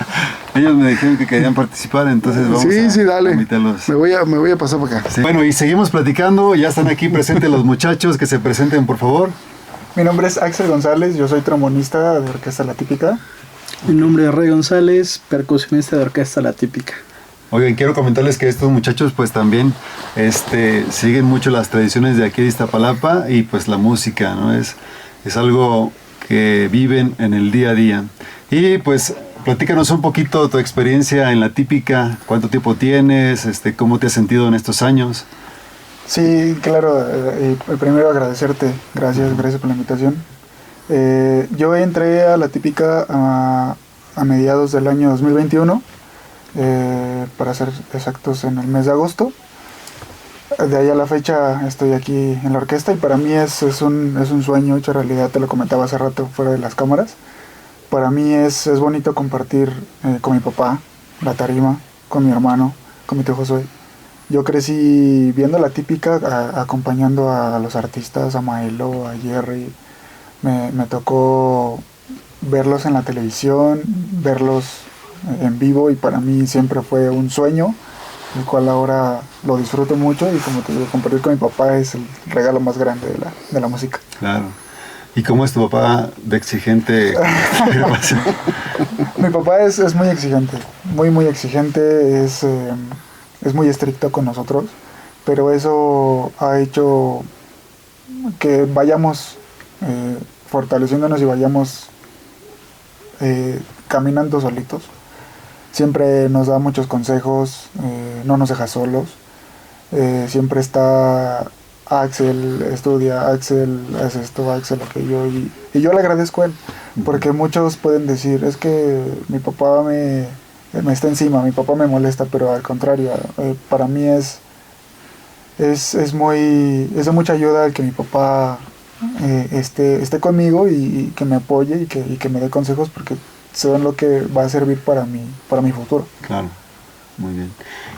Ellos me dijeron que querían participar, entonces vamos a dale. invitarlos. Me voy a pasar por acá. Sí. Bueno, y seguimos platicando. Ya están aquí presentes los muchachos, que se presenten, por favor. Mi nombre es Axel González, yo soy trombonista de Orquesta La Típica. Mi nombre es Rey González, percusionista de Orquesta La Típica. Oigan, quiero comentarles que estos muchachos pues también siguen mucho las tradiciones de aquí de Iztapalapa, y pues la música, ¿no? Es algo que viven en el día a día. Y pues platícanos un poquito tu experiencia en La Típica, cuánto tiempo tienes, cómo te has sentido en estos años. Sí, claro, primero agradecerte, gracias por la invitación. Yo entré a La Típica a mediados del año 2021, para ser exactos en el mes de agosto. De ahí a la fecha estoy aquí en la orquesta, y para mí es un sueño hecho realidad. Te lo comentaba hace rato fuera de las cámaras. Para mí es bonito compartir con mi papá la tarima, con mi hermano, con mi tío Josué. Yo crecí viendo La Típica, acompañando a los artistas, a Maelo, a Jerry. Me tocó verlos en la televisión, verlos en vivo, y para mí siempre fue un sueño, el cual ahora lo disfruto mucho, y como te digo, compartir con mi papá es el regalo más grande de la música. Claro. ¿Y cómo es tu papá de exigente? Mi papá es muy exigente, muy exigente, es muy estricto con nosotros, pero eso ha hecho que vayamos fortaleciéndonos y vayamos caminando solitos. Siempre nos da muchos consejos, no nos deja solos. Siempre está Axel, estudia, Axel, haz esto, Axel, aquello. Y yo le agradezco a él, porque muchos pueden decir, es que mi papá me está encima, mi papá me molesta, pero al contrario, para mí es de mucha ayuda el que mi papá esté conmigo, y que me apoye, y que me dé consejos, porque son lo que va a servir para mi futuro. Claro, muy bien.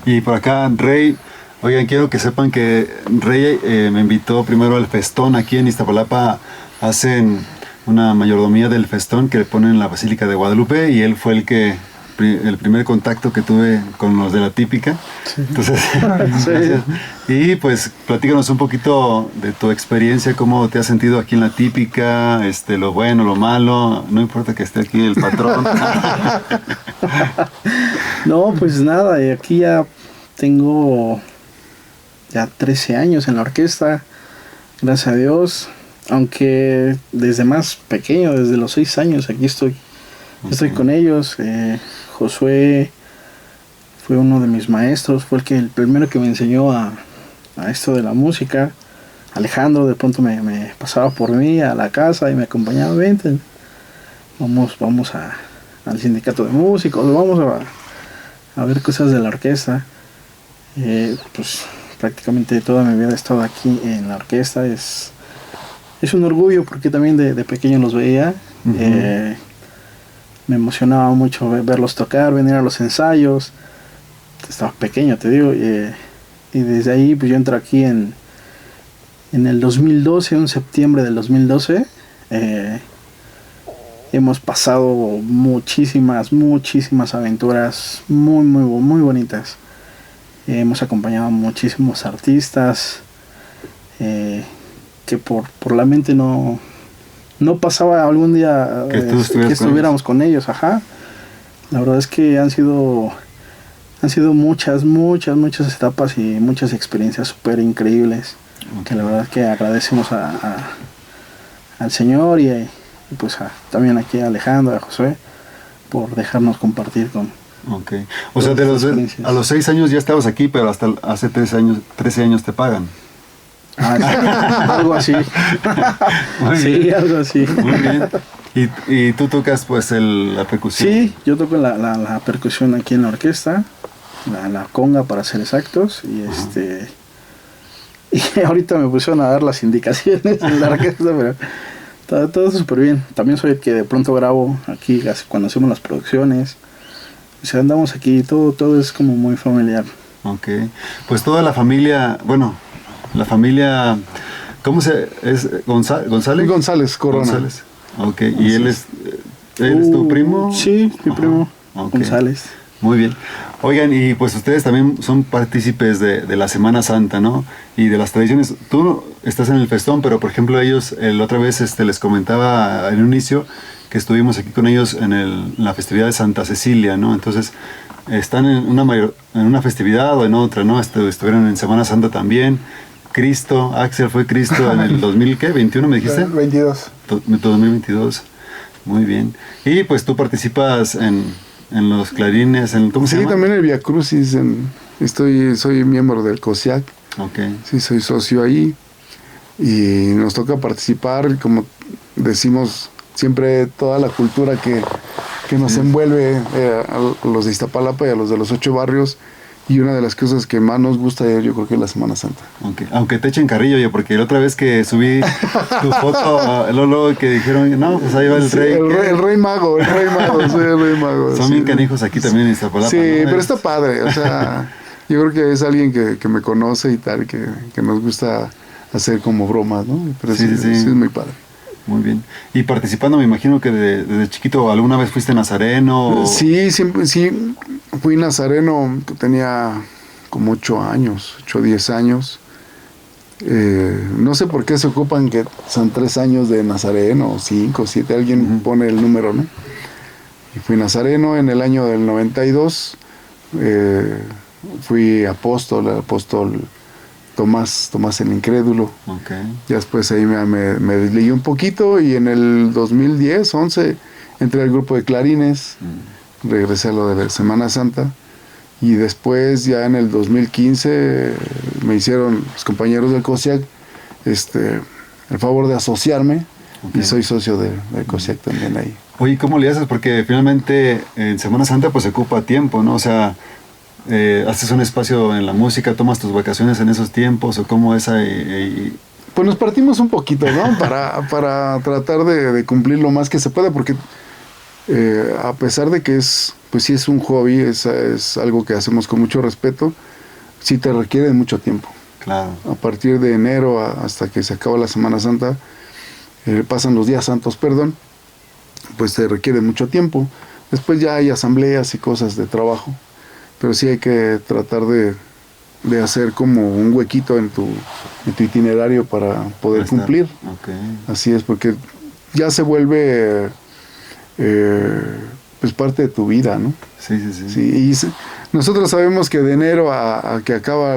Y por acá, Rey, oigan, quiero que sepan que Rey me invitó primero al festón aquí en Iztapalapa. Hacen una mayordomía del festón que le ponen en la Basílica de Guadalupe, y él fue el primer contacto que tuve con los de La Típica. Sí. Entonces, gracias. Y pues platícanos un poquito de tu experiencia, cómo te has sentido aquí en La Típica, lo bueno, lo malo, no importa que esté aquí el patrón. No, pues nada, aquí ya tengo 13 años en la orquesta, gracias a Dios, aunque desde más pequeño, desde los 6 años aquí estoy Yo estoy con ellos. Josué fue uno de mis maestros, fue el primero que me enseñó a esto de la música. Alejandro de pronto me pasaba por mí a la casa y me acompañaba, vente, vamos al sindicato de músicos, vamos a ver cosas de la orquesta. Pues prácticamente toda mi vida he estado aquí en la orquesta. Es un orgullo porque también de pequeño los veía. Uh-huh. Me emocionaba mucho verlos tocar, venir a los ensayos. Estaba pequeño, te digo, y desde ahí pues yo entro aquí en el 2012, en septiembre del 2012. Hemos pasado muchísimas aventuras muy bonitas. Hemos acompañado a muchísimos artistas que por la mente no pasaba algún día que estuviéramos con ellos. Ajá. La verdad es que han sido muchas etapas y muchas experiencias súper increíbles. Okay. Que la verdad es que agradecemos al Señor y pues también aquí a Alejandro, a Josué, por dejarnos compartir con... Okay. O sea, a los 6 años ya estabas aquí, pero hasta hace 13 años te pagan. Algo así. Sí, algo así. Muy bien. ¿Y tú tocas pues la percusión? Sí, yo toco la percusión aquí en la orquesta, la conga para ser exactos, y y ahorita me pusieron a dar las indicaciones en la orquesta, pero todo súper bien. También soy el que de pronto grabo aquí cuando hacemos las producciones. O sea, andamos aquí, todo es como muy familiar. Ok, pues toda la familia, ¿cómo es? ¿González? González Corona. González. Ok, ¿y él es tu primo? Sí, mi primo, okay. González. Muy bien. Oigan, y pues ustedes también son partícipes de la Semana Santa, ¿no? Y de las tradiciones. Tú estás en el festón, pero por ejemplo ellos, la otra vez les comentaba en un inicio que estuvimos aquí con ellos en la festividad de Santa Cecilia, ¿no? Entonces, están en una festividad o en otra, ¿no? Estuvieron en Semana Santa también. Cristo, Axel fue Cristo en el 2021, ¿me dijiste? 22. 2022. Muy bien. Y pues tú participas en los clarines, ¿cómo se llama? Sí, también el Via Crucis, soy miembro del COSIAC. Okay. Sí, soy socio ahí y nos toca participar, como decimos, siempre toda la cultura que nos envuelve a los de Iztapalapa y a los de los 8 barrios. Y una de las cosas que más nos gusta yo creo que es la Semana Santa. Okay. Aunque te echen carrillo, yo, porque la otra vez que subí tu foto, Lolo, que dijeron, no, pues ahí va el rey. El rey mago, soy el rey mago. Son bien canijos aquí también en Iztapalapa. Sí, ¿no? Pero está padre, o sea, yo creo que es alguien que me conoce y tal, que nos gusta hacer como bromas, ¿no? Pero sí, es muy padre. Muy bien. Y participando, me imagino que desde chiquito, ¿alguna vez fuiste nazareno? Sí, siempre, sí. Fui nazareno, tenía como 8 o 10 años. No sé por qué se ocupan que son 3 años de nazareno, o 5, 7, alguien pone el número, ¿no? Y fui nazareno en el año del 92. Fui apóstol Tomás el Incrédulo. Okay. Ya después ahí me desligué un poquito y en el 2010, 11, entré al grupo de clarines, regresé a lo de la Semana Santa y después ya en el 2015 me hicieron los compañeros del COSIAC el favor de asociarme. Okay. Y soy socio del COSIAC también ahí. Oye, ¿cómo le haces? Porque finalmente en Semana Santa pues se ocupa tiempo, ¿no? O sea, ¿haces un espacio en la música, tomas tus vacaciones en esos tiempos o cómo es ahí? Pues nos partimos un poquito, ¿no? para tratar de cumplir lo más que se puede, porque a pesar de que pues sí es un hobby, es algo que hacemos con mucho respeto, sí te requiere mucho tiempo. Claro. A partir de enero hasta que se acaba la Semana Santa, pasan los días santos, pues te requiere mucho tiempo. Después ya hay asambleas y cosas de trabajo. Pero sí hay que tratar de hacer como un huequito en tu itinerario para poder cumplir. Okay. Así es, porque ya se vuelve pues parte de tu vida, ¿no? Sí. Y nosotros sabemos que de enero a que acaba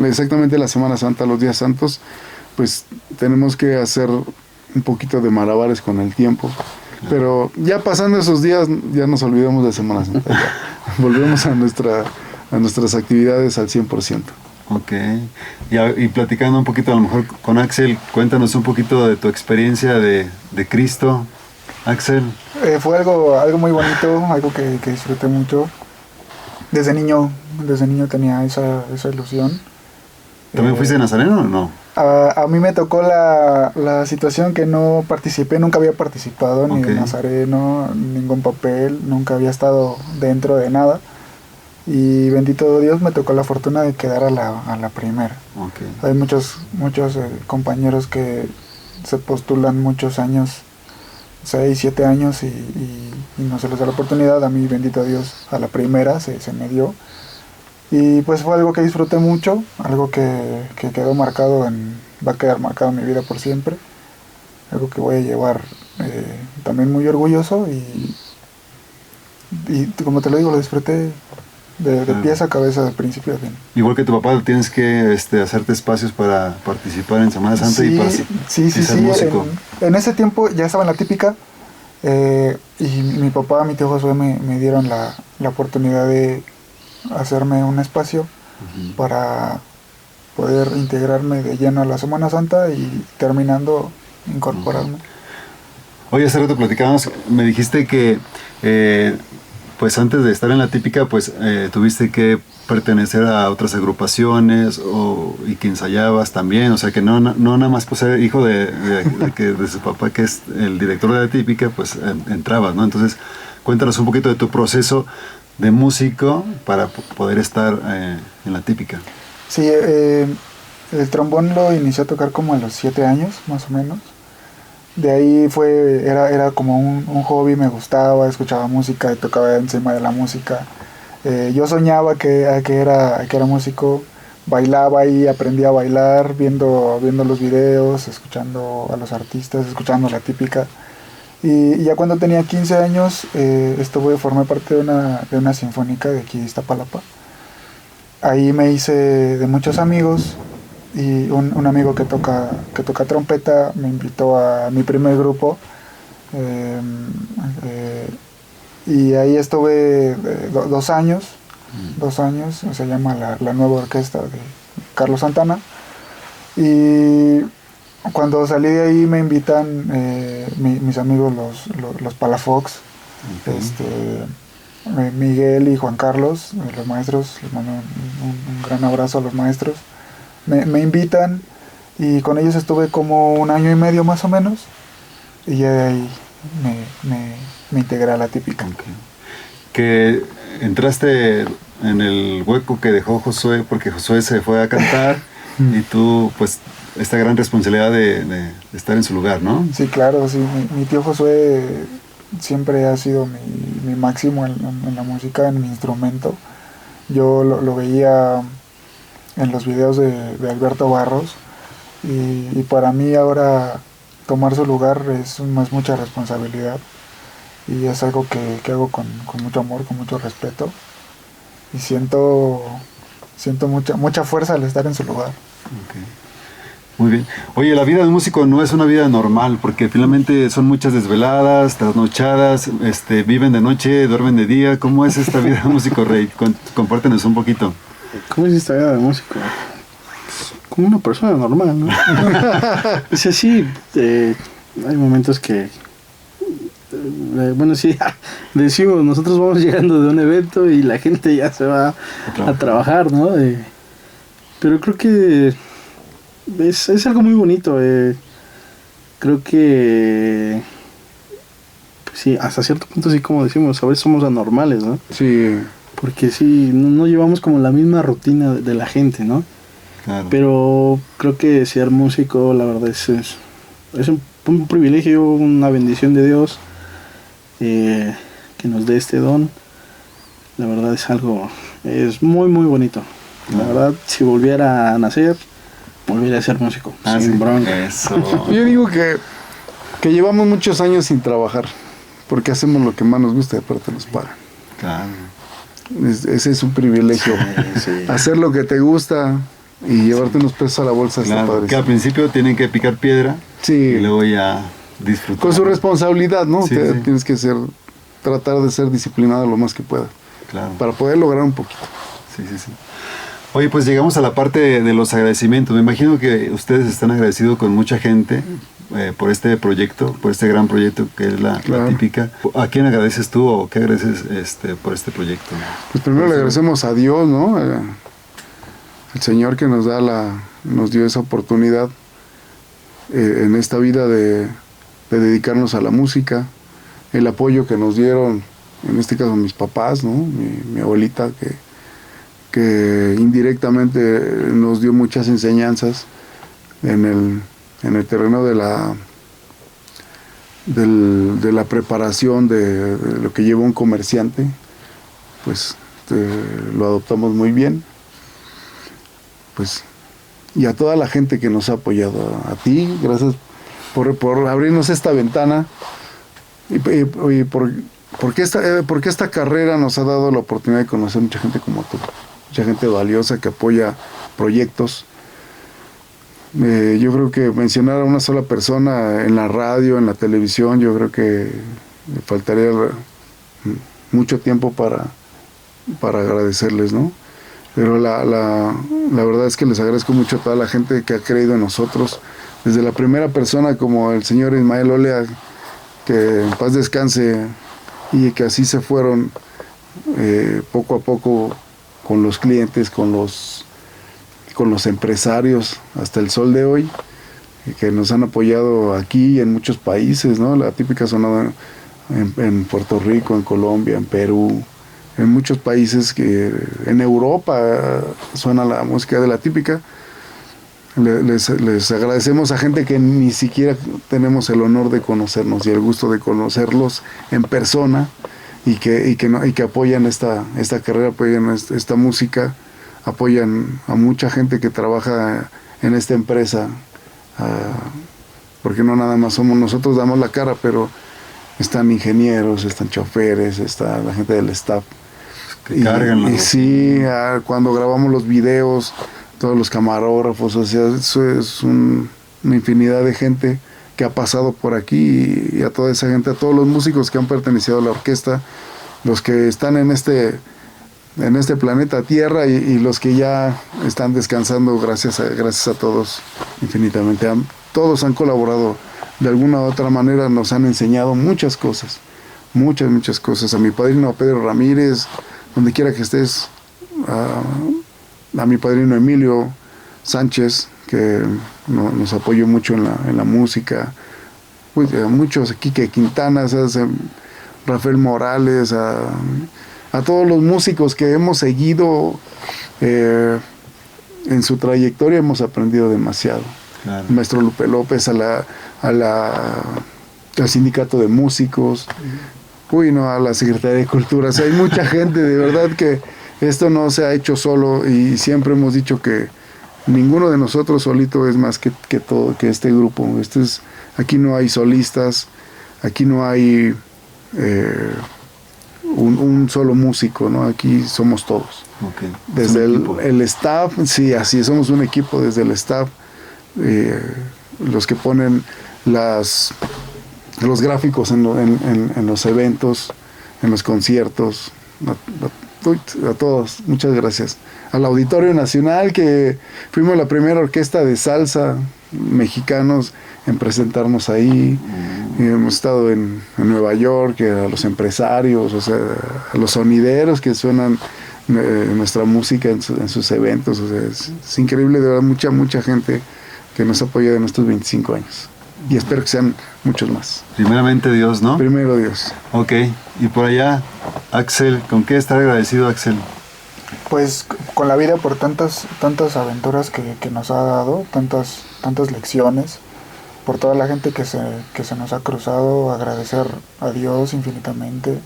exactamente la Semana Santa, los días santos, pues tenemos que hacer un poquito de malabares con el tiempo. Pero ya pasando esos días, ya nos olvidamos de Semana Santa. Volvemos a nuestras actividades al 100%. Ok. Y platicando un poquito a lo mejor con Axel, cuéntanos un poquito de tu experiencia de Cristo. Axel. Fue algo muy bonito, algo que disfruté mucho. Desde niño tenía esa ilusión. ¿También fuiste nazareno o no? A mí me tocó la situación que no participé, nunca había participado ni de nazareno, ningún papel, nunca había estado dentro de nada. Y bendito Dios, me tocó la fortuna de quedar a la primera. Okay. Hay muchos compañeros que se postulan muchos años, 6, 7 años y no se les da la oportunidad. A mí, bendito Dios, a la primera se me dio. Y pues fue algo que disfruté mucho, algo que quedó marcado va a quedar marcado en mi vida por siempre. Algo que voy a llevar también muy orgulloso y como te lo digo, lo disfruté de pies a cabeza, de principio a fin. Igual que tu papá, tienes que hacerte espacios para participar en Semana Santa y para ser músico. En ese tiempo ya estaba en la típica y mi papá, mi tío Josué me dieron la oportunidad de hacerme un espacio para poder integrarme de lleno a la Semana Santa y terminando incorporarme. Oye, hace rato platicábamos, me dijiste que pues antes de estar en la típica, pues tuviste que pertenecer a otras agrupaciones y que ensayabas también, o sea que no nada más por ser hijo de su papá, que es el director de la típica, pues entrabas, ¿no? Entonces, cuéntanos un poquito de tu proceso de músico para poder estar en la típica. Sí, el trombón lo inicié a tocar como a los 7 años, más o menos. De ahí era como un hobby, me gustaba, escuchaba música, tocaba encima de la música. Yo soñaba que era músico, bailaba ahí, aprendí a bailar, viendo los videos, escuchando a los artistas, escuchando la típica. Y ya cuando tenía 15 años formé parte de una sinfónica de aquí de Iztapalapa. Ahí me hice de muchos amigos y un amigo que toca trompeta me invitó a mi primer grupo y ahí estuve 2 años, se llama la Nueva Orquesta de Carlos Santana. Y cuando salí de ahí me invitan mis amigos los Palafox, Miguel y Juan Carlos, los maestros, les mando un gran abrazo a los maestros. Me invitan y con ellos estuve como 1 año y medio más o menos y ya de ahí me integré a la típica. Okay. Que entraste en el hueco que dejó Josué, porque Josué se fue a cantar y tú pues esta gran responsabilidad de estar en su lugar, ¿no? Sí, claro, sí. Mi tío Josué siempre ha sido mi máximo en la música, en mi instrumento. Yo lo veía en los videos de Alberto Barros y para mí ahora tomar su lugar es mucha responsabilidad y es algo que hago con mucho amor, con mucho respeto y siento mucha fuerza al estar en su lugar. Okay. Muy bien. Oye, la vida de un músico no es una vida normal, porque finalmente son muchas desveladas, trasnochadas, viven de noche, duermen de día. ¿Cómo es esta vida de músico, Rey? Compártenos un poquito. ¿Cómo es esta vida de músico? Como una persona normal, ¿no? Es así, hay momentos que, bueno, sí, decimos, nosotros vamos llegando de un evento y la gente ya se va a trabajar, ¿no? Pero creo que es algo muy bonito. Creo que pues sí, hasta cierto punto sí, como decimos, a veces somos anormales, ¿no? Sí. Porque sí, no llevamos como la misma rutina de la gente, ¿no? Claro. Pero creo que ser músico, la verdad, es un privilegio, una bendición de Dios que nos dé este don. La verdad es muy muy bonito. La verdad, si volviera a nacer, volvería a ser músico, sin bronca. Eso. Yo digo que llevamos muchos años sin trabajar, porque hacemos lo que más nos gusta y aparte nos pagan. Claro. Ese es un privilegio. Sí. Hacer lo que te gusta y llevarte unos pesos a la bolsa, Claro, está padre. que al principio tienen que picar piedra Sí. y luego ya disfrutar. Con su responsabilidad, ¿no? Sí, sí. Tienes que tratar de ser disciplinado lo más que pueda. Claro. Para poder lograr un poquito. Sí, sí, sí. Oye, pues llegamos a la parte de los agradecimientos. Me imagino que ustedes están agradecidos con mucha gente por este proyecto, por este gran proyecto que es la típica. ¿A quién agradeces tú o qué agradeces por este proyecto? Pues primero le agradecemos a Dios, ¿no? El Señor que nos dio esa oportunidad en esta vida de dedicarnos a la música, el apoyo que nos dieron, en este caso mis papás, ¿no? Mi abuelita que indirectamente nos dio muchas enseñanzas en el terreno de la preparación de lo que lleva un comerciante, pues lo adoptamos muy bien. Pues, y a toda la gente que nos ha apoyado, a ti, gracias por abrirnos esta ventana y porque esta carrera nos ha dado la oportunidad de conocer mucha gente como tú, mucha gente valiosa que apoya proyectos. Yo creo que mencionar a una sola persona en la radio, en la televisión, yo creo que me faltaría mucho tiempo para agradecerles, ¿no? Pero la verdad es que les agradezco mucho a toda la gente que ha creído en nosotros, desde la primera persona como el señor Ismael Olea, que en paz descanse, y que así se fueron poco a poco con los clientes, con los empresarios hasta el sol de hoy, que nos han apoyado aquí y en muchos países, ¿no? La típica sonada en Puerto Rico, en Colombia, en Perú, en muchos países que en Europa suena la música de la típica. Les agradecemos a gente que ni siquiera tenemos el honor de conocernos y el gusto de conocerlos en persona y que apoyan esta carrera, apoyan esta música, apoyan a mucha gente que trabaja en esta empresa, porque no nada más somos nosotros, damos la cara, pero están ingenieros, están choferes, está la gente del staff. Que cargan. Y sí, cuando grabamos los videos, todos los camarógrafos, o sea, eso es una infinidad de gente que ha pasado por aquí y a toda esa gente, a todos los músicos que han pertenecido a la orquesta, los que están en este planeta Tierra y los que ya están descansando, gracias a todos infinitamente. Todos han colaborado de alguna u otra manera, nos han enseñado muchas cosas, muchas cosas. A mi padrino Pedro Ramírez, donde quiera que estés, a mi padrino Emilio Sánchez, que nos apoyó mucho en la música, pues, a muchos, Quique Quintana, Rafael Morales, a todos los músicos que hemos seguido en su trayectoria, hemos aprendido demasiado. Claro. El maestro Lupe López, al sindicato de músicos, a la Secretaría de Cultura. O sea, hay mucha gente, de verdad que esto no se ha hecho solo, y siempre hemos dicho que ninguno de nosotros solito es más que este grupo. Aquí no hay solistas, aquí no hay un solo músico, ¿no? Aquí somos todos. Okay. Desde el staff, sí, así somos un equipo, desde el staff, los que ponen los gráficos en los eventos, en los conciertos, a todos, muchas gracias. Al Auditorio Nacional, que fuimos la primera orquesta de salsa mexicanos en presentarnos ahí. Hemos estado en Nueva York, a los empresarios, o sea, a los sonideros que suenan nuestra música en sus eventos. O sea, es increíble, de verdad, mucha gente que nos ha apoyado en estos 25 años. Y espero que sean muchos más. Primeramente Dios, ¿no? Primero Dios. Ok, y por allá, Axel, ¿con qué estar agradecido, Axel? Pues con la vida por tantas aventuras que nos ha dado, tantas lecciones, por toda la gente que se nos ha cruzado, agradecer a Dios infinitamente.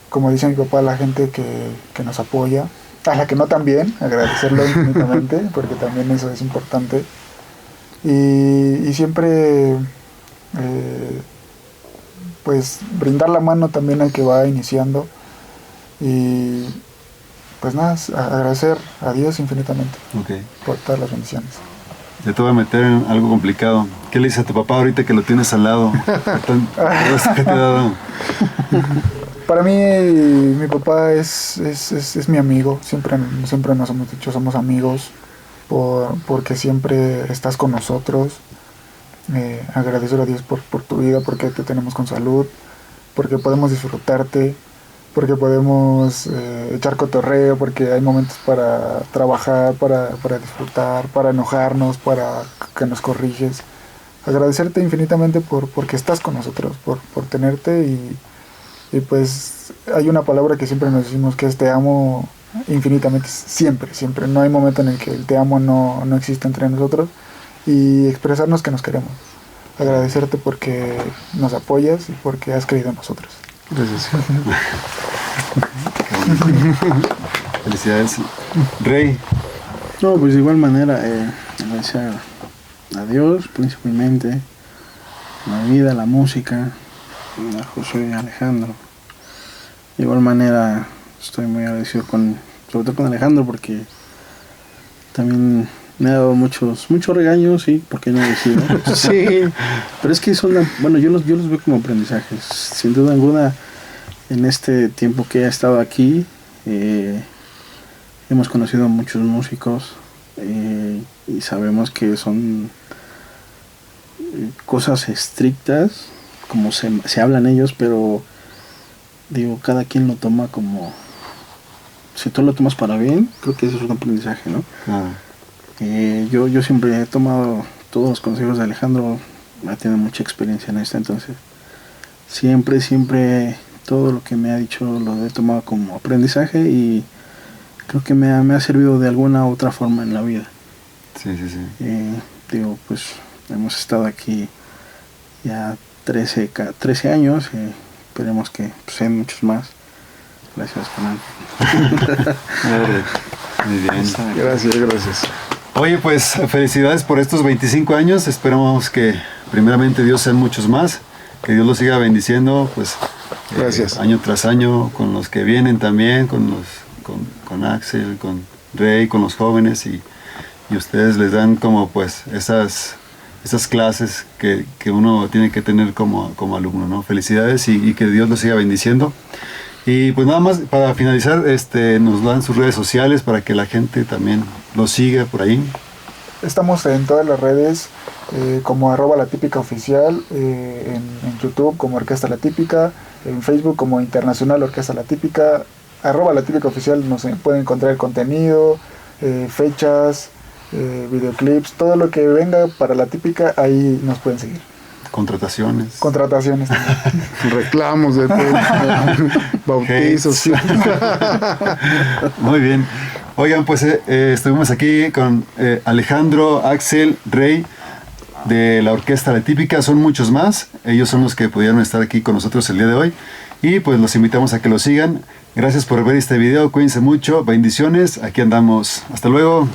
Como dice mi papá, a la gente que nos apoya, a la que no también, agradecerlo infinitamente, porque también eso es importante. Y siempre pues brindar la mano también al que va iniciando, y pues nada, agradecer a Dios infinitamente por todas las bendiciones. Ya te voy a meter en algo complicado. ¿Qué le dices a tu papá ahorita que lo tienes al lado? ¿Qué te ha dado? Para mí, mi papá es mi amigo. Siempre nos hemos dicho, somos amigos, porque siempre estás con nosotros. Agradecer a Dios por tu vida, porque te tenemos con salud, porque podemos disfrutarte, porque podemos echar cotorreo, porque hay momentos para trabajar, para disfrutar, para enojarnos, para que nos corriges. Agradecerte infinitamente porque estás con nosotros, por tenerte y pues hay una palabra que siempre nos decimos, que es te amo infinitamente, siempre, siempre. No hay momento en el que el te amo no existe entre nosotros, y expresarnos que nos queremos. Agradecerte porque nos apoyas y porque has creído en nosotros. Gracias. Felicidades. Rey. No, pues de igual manera, agradecer a Dios principalmente, la vida, la música, a Josué y a Alejandro. De igual manera estoy muy agradecido sobre todo con Alejandro, porque también me ha dado muchos regaños, sí, ¿por qué no decirlo? Sí, pero es que bueno, yo los veo como aprendizajes. Sin duda alguna, en este tiempo que he estado aquí, hemos conocido a muchos músicos, y sabemos que son cosas estrictas, como se hablan ellos, pero digo, cada quien lo toma como, si tú lo tomas para bien, creo que eso es un aprendizaje, ¿no? Yo siempre he tomado todos los consejos de Alejandro, tiene mucha experiencia en esto, entonces siempre todo lo que me ha dicho lo he tomado como aprendizaje, y creo que me ha servido de alguna u otra forma en la vida. Sí. Digo, pues hemos estado aquí ya 13 años, esperemos que sean muchos más. Gracias, canal. Muy bien. Gracias. Oye, pues felicidades por estos 25 años. Esperamos que primeramente Dios sean muchos más, que Dios los siga bendiciendo, pues Gracias. Año tras año, con los que vienen también, con Axel, con Rey, con los jóvenes, y ustedes les dan como pues esas clases que uno tiene que tener como alumno, ¿no? Felicidades y que Dios los siga bendiciendo. Y pues nada más para finalizar, nos dan sus redes sociales para que la gente también los siga por ahí. Estamos en todas las redes, como @latípicaoficial, en YouTube como Orquesta La Típica, en Facebook como Internacional Orquesta La Típica, @latípicaoficial nos pueden encontrar el contenido, fechas, videoclips, todo lo que venga para La Típica, ahí nos pueden seguir. Contrataciones también. Reclamos de todo. Bautizos. Sí. Muy bien. Oigan, pues estuvimos aquí con Alejandro, Axel, Rey de la Orquesta La Típica. Son muchos más. Ellos son los que pudieron estar aquí con nosotros el día de hoy. Y pues los invitamos a que los sigan. Gracias por ver este video. Cuídense mucho. Bendiciones. Aquí andamos. Hasta luego.